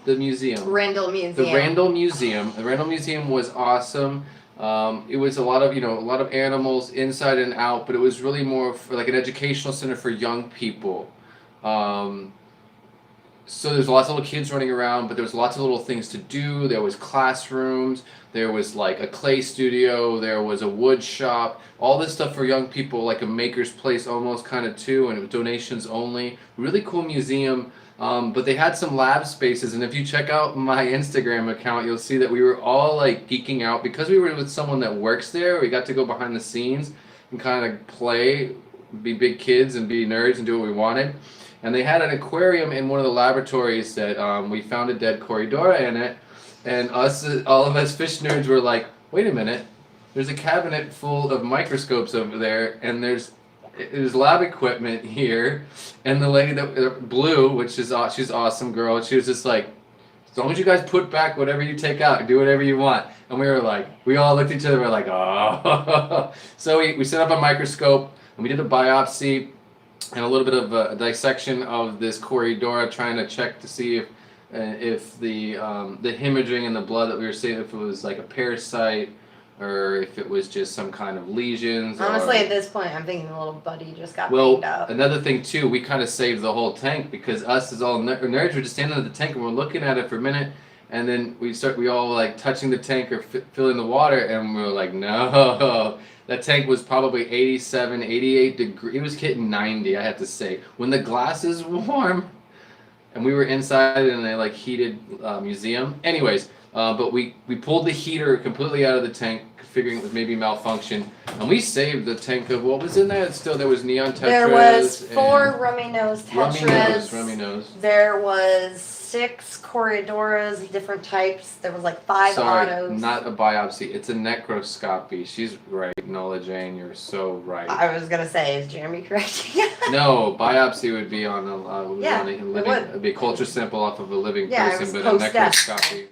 S1: the museum?
S2: Randall Museum.
S1: The Randall Museum. The Randall Museum was awesome. It was a lot of animals inside and out, but it was really more for like an educational center for young people. So there's lots of little kids running around, but there was lots of little things to do. There was classrooms. There was like a clay studio. There was a wood shop. All this stuff for young people, like a maker's place almost kind of too, and it was donations only. Really cool museum. But they had some lab spaces, and if you check out my Instagram account, you'll see that we were all like geeking out because we were with someone that works there. We got to go behind the scenes and kind of play, be big kids and be nerds and do what we wanted. And they had an aquarium in one of the laboratories that we found a dead Corridora in it. And all of us fish nerds were like, wait a minute, there's a cabinet full of microscopes over there, and there's lab equipment here. And the lady that Blue, which is she's an awesome girl, she was just like, as long as you guys put back whatever you take out, do whatever you want. And we were like, we all looked at each other, we were like, oh. So we set up a microscope, and we did a biopsy and a little bit of a dissection of this Corridora, trying to check to see if if the hemorrhaging in the blood that we were seeing, if it was like a parasite, or if it was just some kind of lesions.
S2: Honestly, at this point, I'm thinking the little buddy just got
S1: well,
S2: banged up.
S1: another thing too, we kind of saved the whole tank because us as all nerds were just standing at the tank and we're looking at it for a minute, and then we all like touching the tank or filling the water, and we were like, no. That tank was probably 87, 88 degrees. It was hitting 90, I have to say. When the glass is warm, and we were inside in a like heated museum. Anyways, but we pulled the heater completely out of the tank, figuring it was maybe malfunction, and we saved the tank of what was in there. Still, there was neon tetras.
S2: There was 4 rummy nose tetras.
S1: Rummy nose.
S2: There was 6 corridoras, different types. There was like 5 autos.
S1: Not a biopsy. It's a necroscopy. She's right, Nola Jane. You're so right.
S2: I was gonna say, is Jeremy correct?
S1: No, biopsy would be on a living.
S2: It would.
S1: It'd be a culture sample off of a living
S2: Yeah,
S1: person,
S2: it
S1: but
S2: was
S1: a
S2: post-death.
S1: necroscopy.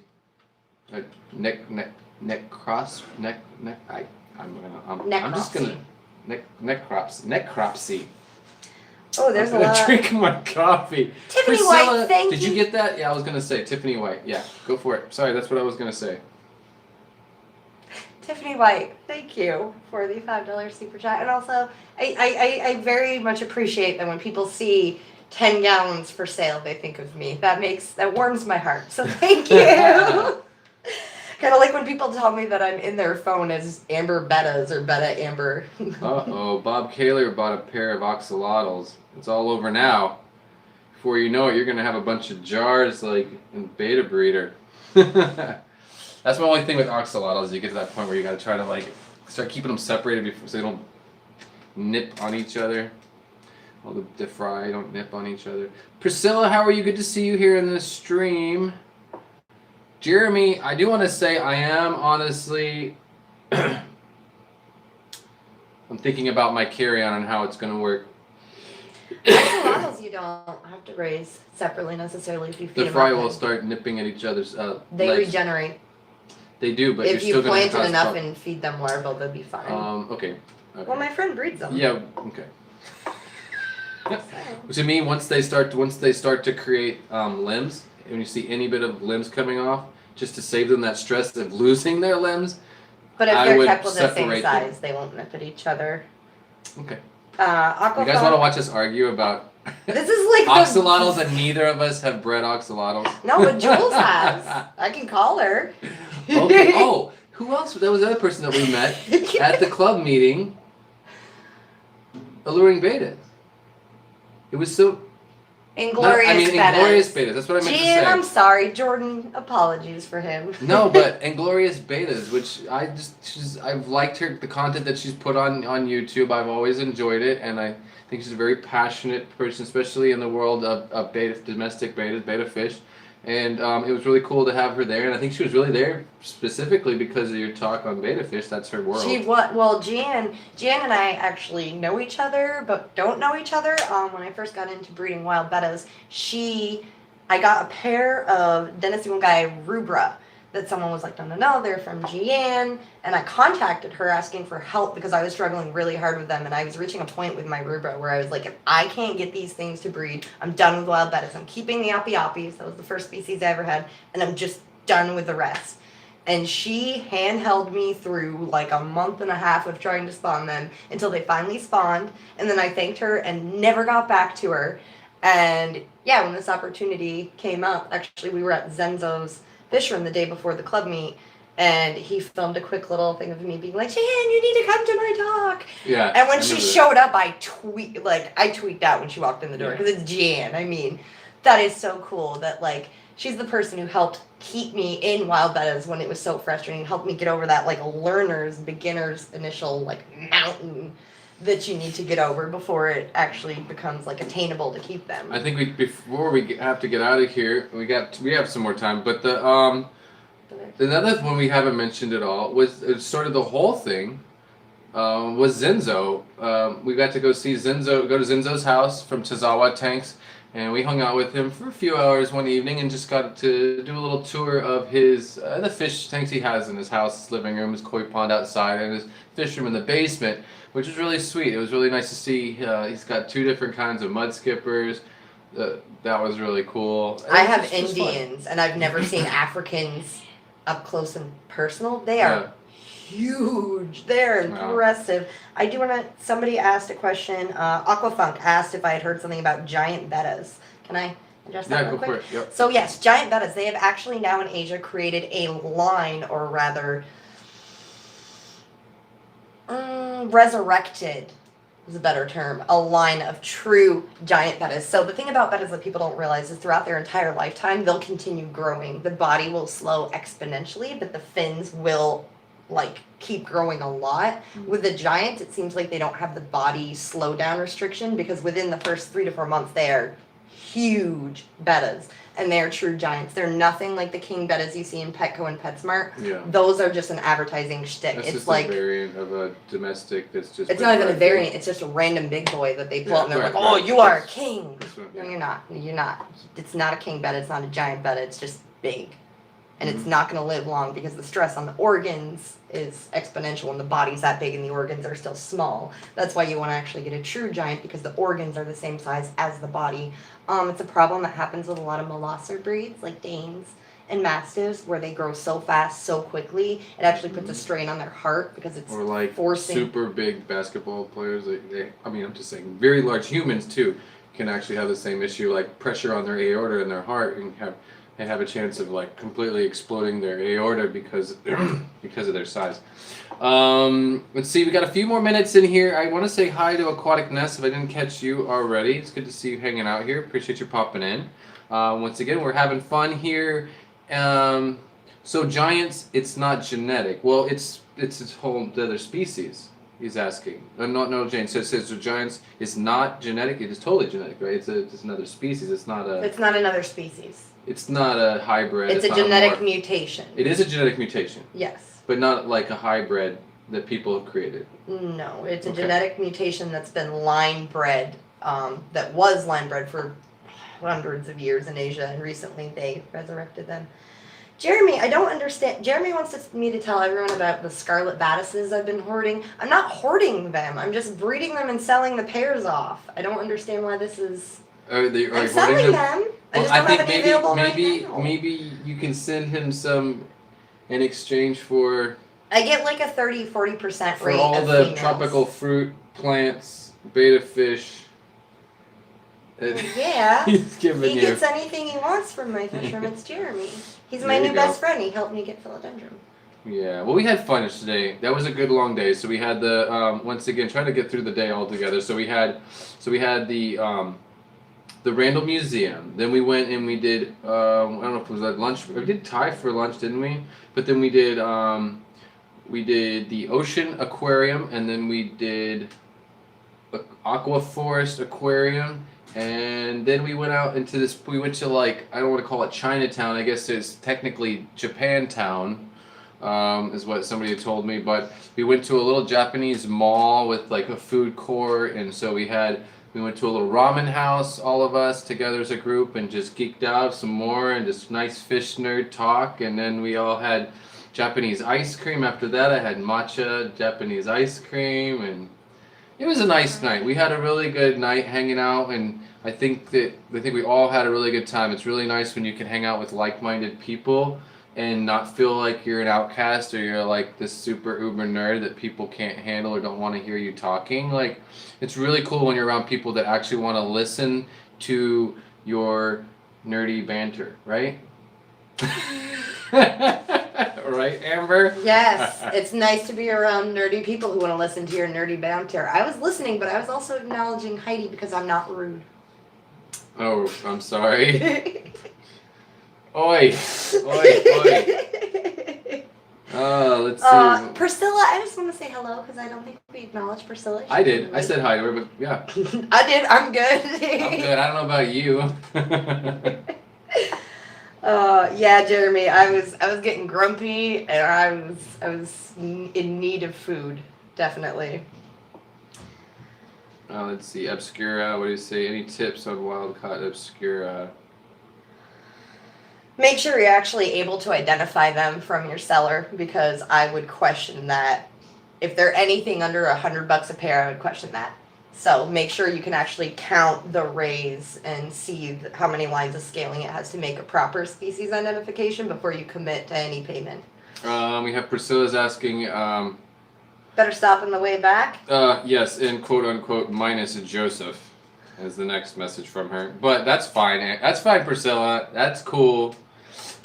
S1: I'm just gonna necropsy.
S2: Oh, there's
S1: I'm
S2: a
S1: gonna
S2: lot.
S1: drink my coffee.
S2: Tiffany
S1: Priscilla,
S2: White, thank
S1: did you get that? Yeah, I was gonna say Tiffany White. Yeah, go for it. Sorry, that's what I was gonna say.
S2: Tiffany White, thank you for the $5 super chat. And also, I very much appreciate that when people see 10 gallons for sale, they think of me. That warms my heart. So thank you. Kind of like when people tell me that I'm in their phone as Amber Bettas or Betta Amber.
S1: Uh-oh, Bob Kaler bought a pair of oxalotls. It's all over now. Before you know it, you're going to have a bunch of jars like in Beta Breeder. That's my only thing with oxalotls. You get to that point where you got to try to like start keeping them separated before, so they don't nip on each other. All the fry don't nip on each other. Priscilla, how are you? Good to see you here in the stream. Jeremy, I do want to say I am honestly I'm thinking about my carry-on and how it's going to work.
S2: Axolotls you don't have to raise separately necessarily if you feed
S1: The
S2: them
S1: fry
S2: up.
S1: will start nipping at each other's
S2: They
S1: legs.
S2: regenerate.
S1: They do, but
S2: If
S1: you're
S2: you
S1: still going to
S2: plant it enough and feed them larval, they'll be fine.
S1: Okay.
S2: Well, my friend breeds them.
S1: Yeah. Okay. To me, once they start to create limbs, when you see any bit of limbs coming off, just to save them that stress of losing their limbs.
S2: But if
S1: I
S2: they're
S1: would
S2: kept with the same
S1: separate
S2: size,
S1: them.
S2: they won't nip at each other.
S1: Okay. You
S2: Aquafon,
S1: guys want to watch us argue about
S2: this is like
S1: oxalotls, and neither of us have bred oxalotls?
S2: No, but Jules has. I can call her.
S1: Okay. Oh, who else? There was the other person that we met at the club meeting. Alluring Bettas. It was so.
S2: Inglorious Bettas.
S1: Inglorious Bettas. That's what I meant to say.
S2: I'm sorry, Jordan. Apologies for him.
S1: No, but Inglorious Bettas, which I've liked her, the content that she's put on YouTube. I've always enjoyed it, and I think she's a very passionate person, especially in the world of domestic bettas, betta fish. And it was really cool to have her there, and I think she was really there specifically because of your talk on betta fish. That's her world.
S2: Well, Jan and I actually know each other, but don't know each other. When I first got into breeding wild bettas, I got a pair of Dennis Guy rubra that someone was like, no, they're from Gian, and I contacted her asking for help because I was struggling really hard with them, and I was reaching a point with my rubra where I was like, if I can't get these things to breed, I'm done with wild bettas. I'm keeping the Api-Apis, that was the first species I ever had, and I'm just done with the rest. And she handheld me through like a month and a half of trying to spawn them until they finally spawned, and then I thanked her and never got back to her. And yeah, when this opportunity came up, actually we were at Zenzo's fish room the day before the club meet, and he filmed a quick little thing of me being like, Jan, you need to come to my talk.
S1: Yeah.
S2: And when she showed up, I tweaked out when she walked in the door because it's Jan. I mean, that is so cool that like she's the person who helped keep me in wild bettas when it was so frustrating, helped me get over that like beginner's initial like mountain that you need to get over before it actually becomes like attainable to keep them.
S1: I think before we have to get out of here, we have some more time. But the another one we haven't mentioned at all was sort of the whole thing was Zenzo. We got to go to Zenzo's house from Tazawa Tanks, and we hung out with him for a few hours one evening and just got to do a little tour of his the fish tanks he has in his house, his living room, his koi pond outside, and his fish room in the basement, which was really sweet. It was really nice to see. He's got 2 different kinds of mud skippers. that was really cool.
S2: I have
S1: It's just fun.
S2: Indians, and I've never seen Africans up close and personal. They are huge. They're impressive. I do want to. Somebody asked a question. Aquafunk asked if I had heard something about giant bettas. Can I address that real
S1: go
S2: quick?
S1: for it. Yep.
S2: So yes, giant bettas. They have actually now in Asia created a line, or rather, resurrected is a better term, a line of true giant bettas. So the thing about bettas that people don't realize is throughout their entire lifetime, they'll continue growing. The body will slow exponentially, but the fins will keep growing a lot. With the giants, it seems like they don't have the body slowdown restriction because within the first 3 to 4 months, they are huge bettas. And they're true giants. They're nothing like the king bettas you see in Petco and PetSmart.
S1: Yeah.
S2: Those are just an advertising shtick.
S1: That's
S2: it's
S1: just
S2: like
S1: a variant of a domestic that's just.
S2: it's not even a variant. It's just a random big boy that they pull out and they're
S1: right,
S2: like, "Oh,
S1: right.
S2: you are a king."
S1: What,
S2: No, you're not. You're not. It's not a king betta. It's not a giant betta. It's just big, and it's not going to live long because the stress on the organs is exponential when the body's that big and the organs are still small. That's why you want to actually get a true giant because the organs are the same size as the body. It's a problem that happens with a lot of Molosser breeds like Danes and Mastiffs where they grow so fast, so quickly. It actually puts a strain on their heart because it's
S1: or like
S2: forcing.
S1: Super big basketball players. I'm just saying, very large humans too can actually have the same issue, like pressure on their aorta and their heart, and have a chance of like completely exploding their aorta because of their size. Let's see, we got a few more minutes in here. I want to say hi to Aquatic Nest if I didn't catch you already. It's good to see you hanging out here. Appreciate you popping in. Once again, we're having fun here. So giants, it's not genetic. Well, it's a whole other species. He's asking. No, Jane. So it says so giants is not genetic. It is totally genetic, right? It's another species. It's not
S2: another species.
S1: It's not a hybrid.
S2: It's a genetic mutation.
S1: It is a genetic mutation.
S2: Yes.
S1: But not like a hybrid that people have created.
S2: No, it's a genetic mutation that's been line bred, that was line bred for hundreds of years in Asia, and recently they resurrected them. Jeremy, I don't understand. Jeremy wants me to tell everyone about the scarlet Bettas I've been hoarding. I'm not hoarding them. I'm just breeding them and selling the pairs off. I don't understand why this is.
S1: I'm
S2: selling them.
S1: Well,
S2: I think
S1: maybe you can send him some in exchange for.
S2: I get like a 30-40% rate
S1: for all
S2: of
S1: the
S2: females.
S1: tropical fruit, plants, beta fish.
S2: Yeah.
S1: He's giving
S2: he
S1: you.
S2: gets anything he wants from my fisherman. It's Jeremy. He's my
S1: There you
S2: new
S1: go.
S2: best friend. He helped me get philodendron.
S1: Yeah, well, we had fun yesterday. That was a good long day. So we had the once again trying to get through the day all together. So we had the Randall Museum. Then we went and we did I don't know if it was at lunch. We did Thai for lunch, didn't we? But then we did the Ocean Aquarium, and then we did Aqua Forest Aquarium, and then we went out into this. We went to like I don't want to call it Chinatown. I guess it's technically Japantown. Is what somebody had told me, but we went to a little Japanese mall with like a food court, and so we went to a little ramen house, all of us together as a group, and just geeked out some more and just nice fish nerd talk, and then we all had Japanese ice cream. After that I had matcha Japanese ice cream, and it was a nice night. We had a really good night hanging out, and I think we all had a really good time. It's really nice when you can hang out with like-minded people and not feel like you're an outcast or you're like this super uber nerd that people can't handle or don't want to hear you talking. Like, it's really cool when you're around people that actually want to listen to your nerdy banter, right? Right, Amber?
S2: Yes, it's nice to be around nerdy people who want to listen to your nerdy banter. I was listening, but I was also acknowledging Heidi because I'm not rude.
S1: Oh, I'm sorry. Oi, oi, oi. Let's see.
S2: Priscilla, I just want to say hello because I don't think we acknowledged Priscilla.
S1: I did. I said hi to her, but yeah.
S2: I did. I'm good.
S1: I'm good. I don't know about you.
S2: Yeah, Jeremy, I was getting grumpy and I was in need of food, definitely.
S1: Let's see. Obscura, what do you say? Any tips on wild caught Obscura?
S2: Make sure you're actually able to identify them from your seller because I would question that. If they're anything under $100 a pair, I would question that. So make sure you can actually count the rays and see how many lines of scaling it has to make a proper species identification before you commit to any payment.
S1: We have Priscilla's asking,
S2: Better stop on the way back.
S1: yes, in quote unquote minus Joseph is the next message from her. But that's fine. That's fine, Priscilla. That's cool.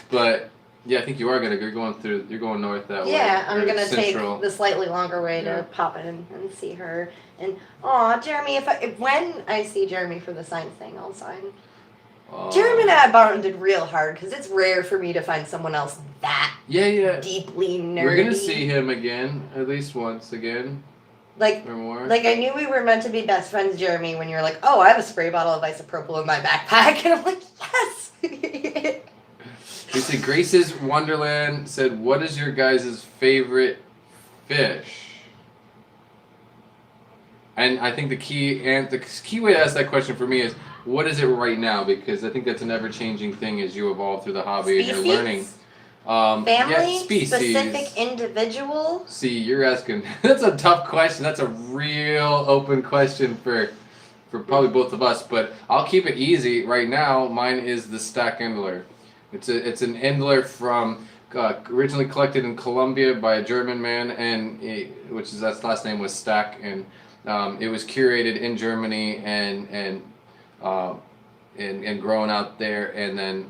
S1: But yeah, I think you are you're going north that way.
S2: Yeah, I'm gonna
S1: central.
S2: take the slightly longer way to pop in and see her. And Jeremy, when I see Jeremy for the sign thing, I'll sign. Jeremy and I bonded real hard because it's rare for me to find someone else that deeply nerdy.
S1: We're gonna see him again, at least once again.
S2: Like,
S1: or more.
S2: Like I knew we were meant to be best friends, Jeremy, when you're like, oh, I have a spray bottle of isopropyl in my backpack. And I'm like, yes!
S1: We see Grace's Wonderland said, what is your guys' favorite fish? And I think the key way to ask that question for me is, what is it right now? Because I think that's an ever-changing thing as you evolve through the hobby and you're learning.
S2: Family?
S1: Species.
S2: Specific individual?
S1: See, you're asking. That's a tough question. That's a real open question for probably both of us. But I'll keep it easy right now. Mine is the Stack Endler. It's an Endler from originally collected in Colombia by a German man, and his last name was Stack, and it was curated in Germany and grown out there, and then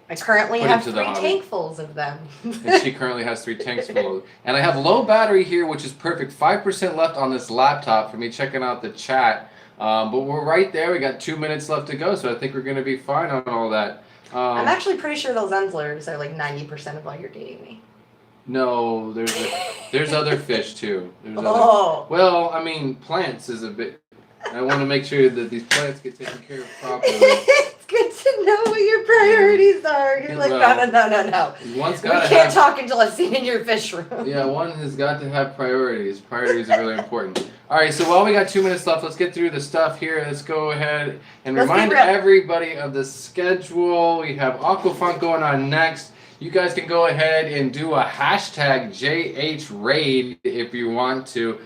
S2: I currently have 3 tankfuls of them.
S1: And she currently has 3 tanks full. And I have low battery here, which is perfect. 5% left on this laptop for me checking out the chat. But we're right there. We got 2 minutes left to go, so I think we're going to be fine on all that.
S2: I'm actually pretty sure those Endlers are like 90% of why you're dating me.
S1: No, there's other fish too. Well, I mean, plants is a bit. I want to make sure that these plants get taken care of properly.
S2: It's good to know what your priorities are. You're like, no. We can't talk until I've seen in your fish room.
S1: Yeah, one has got to have priorities. Priorities are really important. All right, so while we got 2 minutes left, let's get through the stuff here. Let's go ahead and remind everybody of the schedule. We have Aquafunk going on next. You guys can go ahead and do a hashtag JHRaid if you want to.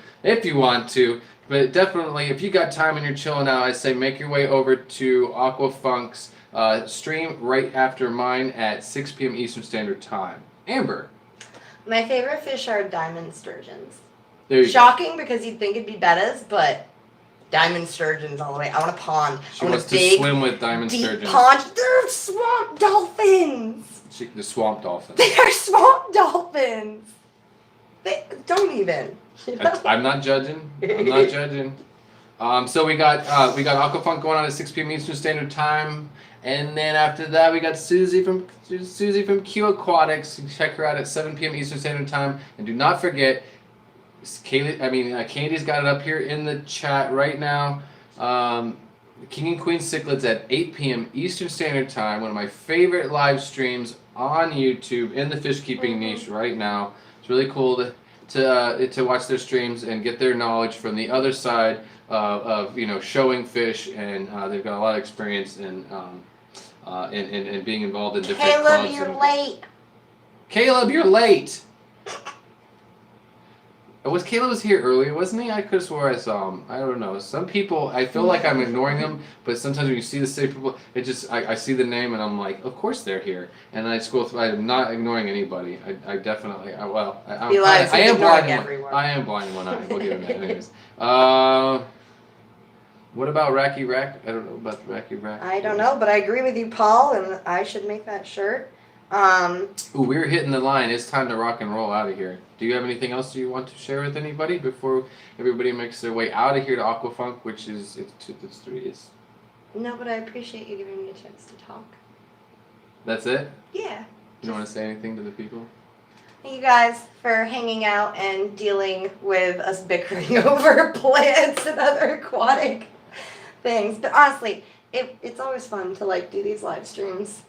S1: But definitely, if you got time and you're chilling out, I say make your way over to Aquafunk's stream right after mine at 6 p.m. Eastern Standard Time. Amber.
S2: My favorite fish are diamond sturgeons.
S1: Shocking
S2: because you'd think it'd be bettas, but diamond sturgeons all the way. I want a pond.
S1: She wants to swim with diamond sturgeons.
S2: Pond. They're swamp dolphins.
S1: The swamp dolphins.
S2: They are swamp dolphins. They don't even.
S1: I'm not judging. So we got Aquafunk going on at 6 p.m. Eastern Standard Time, and then after that we got Susie from Q Aquatics. Check her out at 7 p.m. Eastern Standard Time, and do not forget, Candy's got it up here in the chat right now. King and Queen Cichlids at 8 p.m. Eastern Standard Time. One of my favorite live streams on YouTube in the fish keeping niche right now. It's really cool to watch their streams and get their knowledge from the other side of showing fish, and they've got a lot of experience in being involved in different clubs.
S2: Caleb, you're late.
S1: Caleb, you're late. Caleb was here earlier, wasn't he? I could have swore I saw him. I don't know. Some people, I feel like I'm ignoring them, but sometimes when you see the same people, I see the name and I'm like, of course they're here. And then I scroll through. I'm not ignoring anybody. I definitely. I am blind in one eye. We'll give him that. Anyways. What about Racky Rack? I don't know about Racky Rack.
S2: I don't know, but I agree with you, Paul, and I should make that shirt.
S1: We're hitting the line. It's time to rock and roll out of here. Do you have anything else you want to share with anybody before everybody makes their way out of here to Aquafunk, which is it's 3
S2: No, but I appreciate you giving me a chance to talk.
S1: That's it?
S2: Yeah.
S1: You don't want to say anything to the people?
S2: Thank you guys for hanging out and dealing with us bickering over plants and other aquatic things. But honestly, it's always fun to do these live streams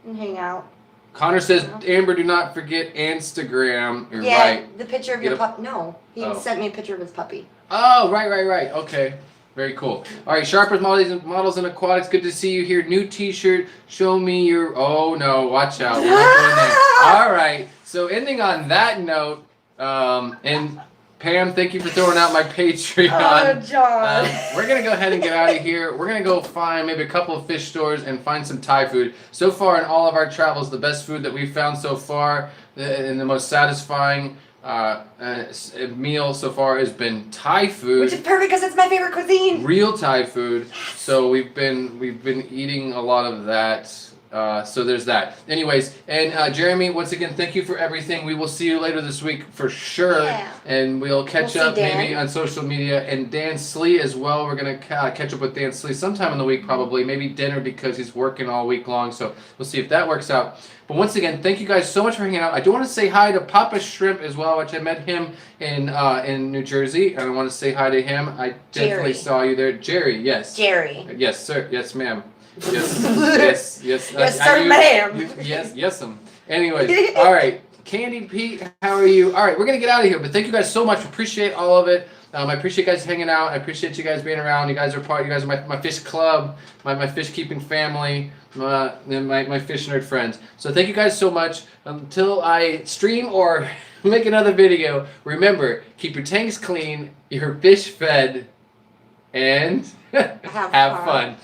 S2: and hang out.
S1: Connor says, Amber, do not forget Instagram. You're right.
S2: The picture of your puppy. No, he sent me a picture of his puppy.
S1: Oh, right. Okay. Very cool. All right, Sharpers, Models, and Aquatics. Good to see you here. New T-shirt. Show me your... Oh, no. Watch out. We're not doing that. All right. So ending on that note, and Pam, thank you for throwing out my Patreon.
S2: Oh, John.
S1: We're going to go ahead and get out of here. We're going to go find maybe a couple of fish stores and find some Thai food. So far in all of our travels, the best food that we've found so far and the most satisfying meal so far has been Thai food.
S2: Which is perfect because it's my favorite cuisine.
S1: Real Thai food. So we've been eating a lot of that. So there's that. Anyways, and Jeremy, once again, thank you for everything. We will see you later this week for sure.
S2: Yeah.
S1: And we'll catch
S2: We'll
S1: up
S2: see Dan.
S1: maybe on social media. And Dan Slee as well. We're going to catch up with Dan Slee sometime in the week probably. Maybe dinner because he's working all week long. So we'll see if that works out. But once again, thank you guys so much for hanging out. I do want to say hi to Papa Shrimp as well, which I met him in New Jersey. And I want to say hi to him. I definitely
S2: Jerry.
S1: saw you there. Jerry, yes.
S2: Jerry.
S1: Yes, sir. Yes, ma'am. Yes.
S2: Yes, sir, ma'am.
S1: Yes. Anyways, all right. Candy Pete, how are you? All right, we're gonna get out of here, but thank you guys so much. Appreciate all of it. I appreciate you guys hanging out. I appreciate you guys being around. You guys are my fish club, my fish keeping family, my fish nerd friends. So thank you guys so much. Until I stream or make another video, remember, keep your tanks clean, your fish fed, and have fun.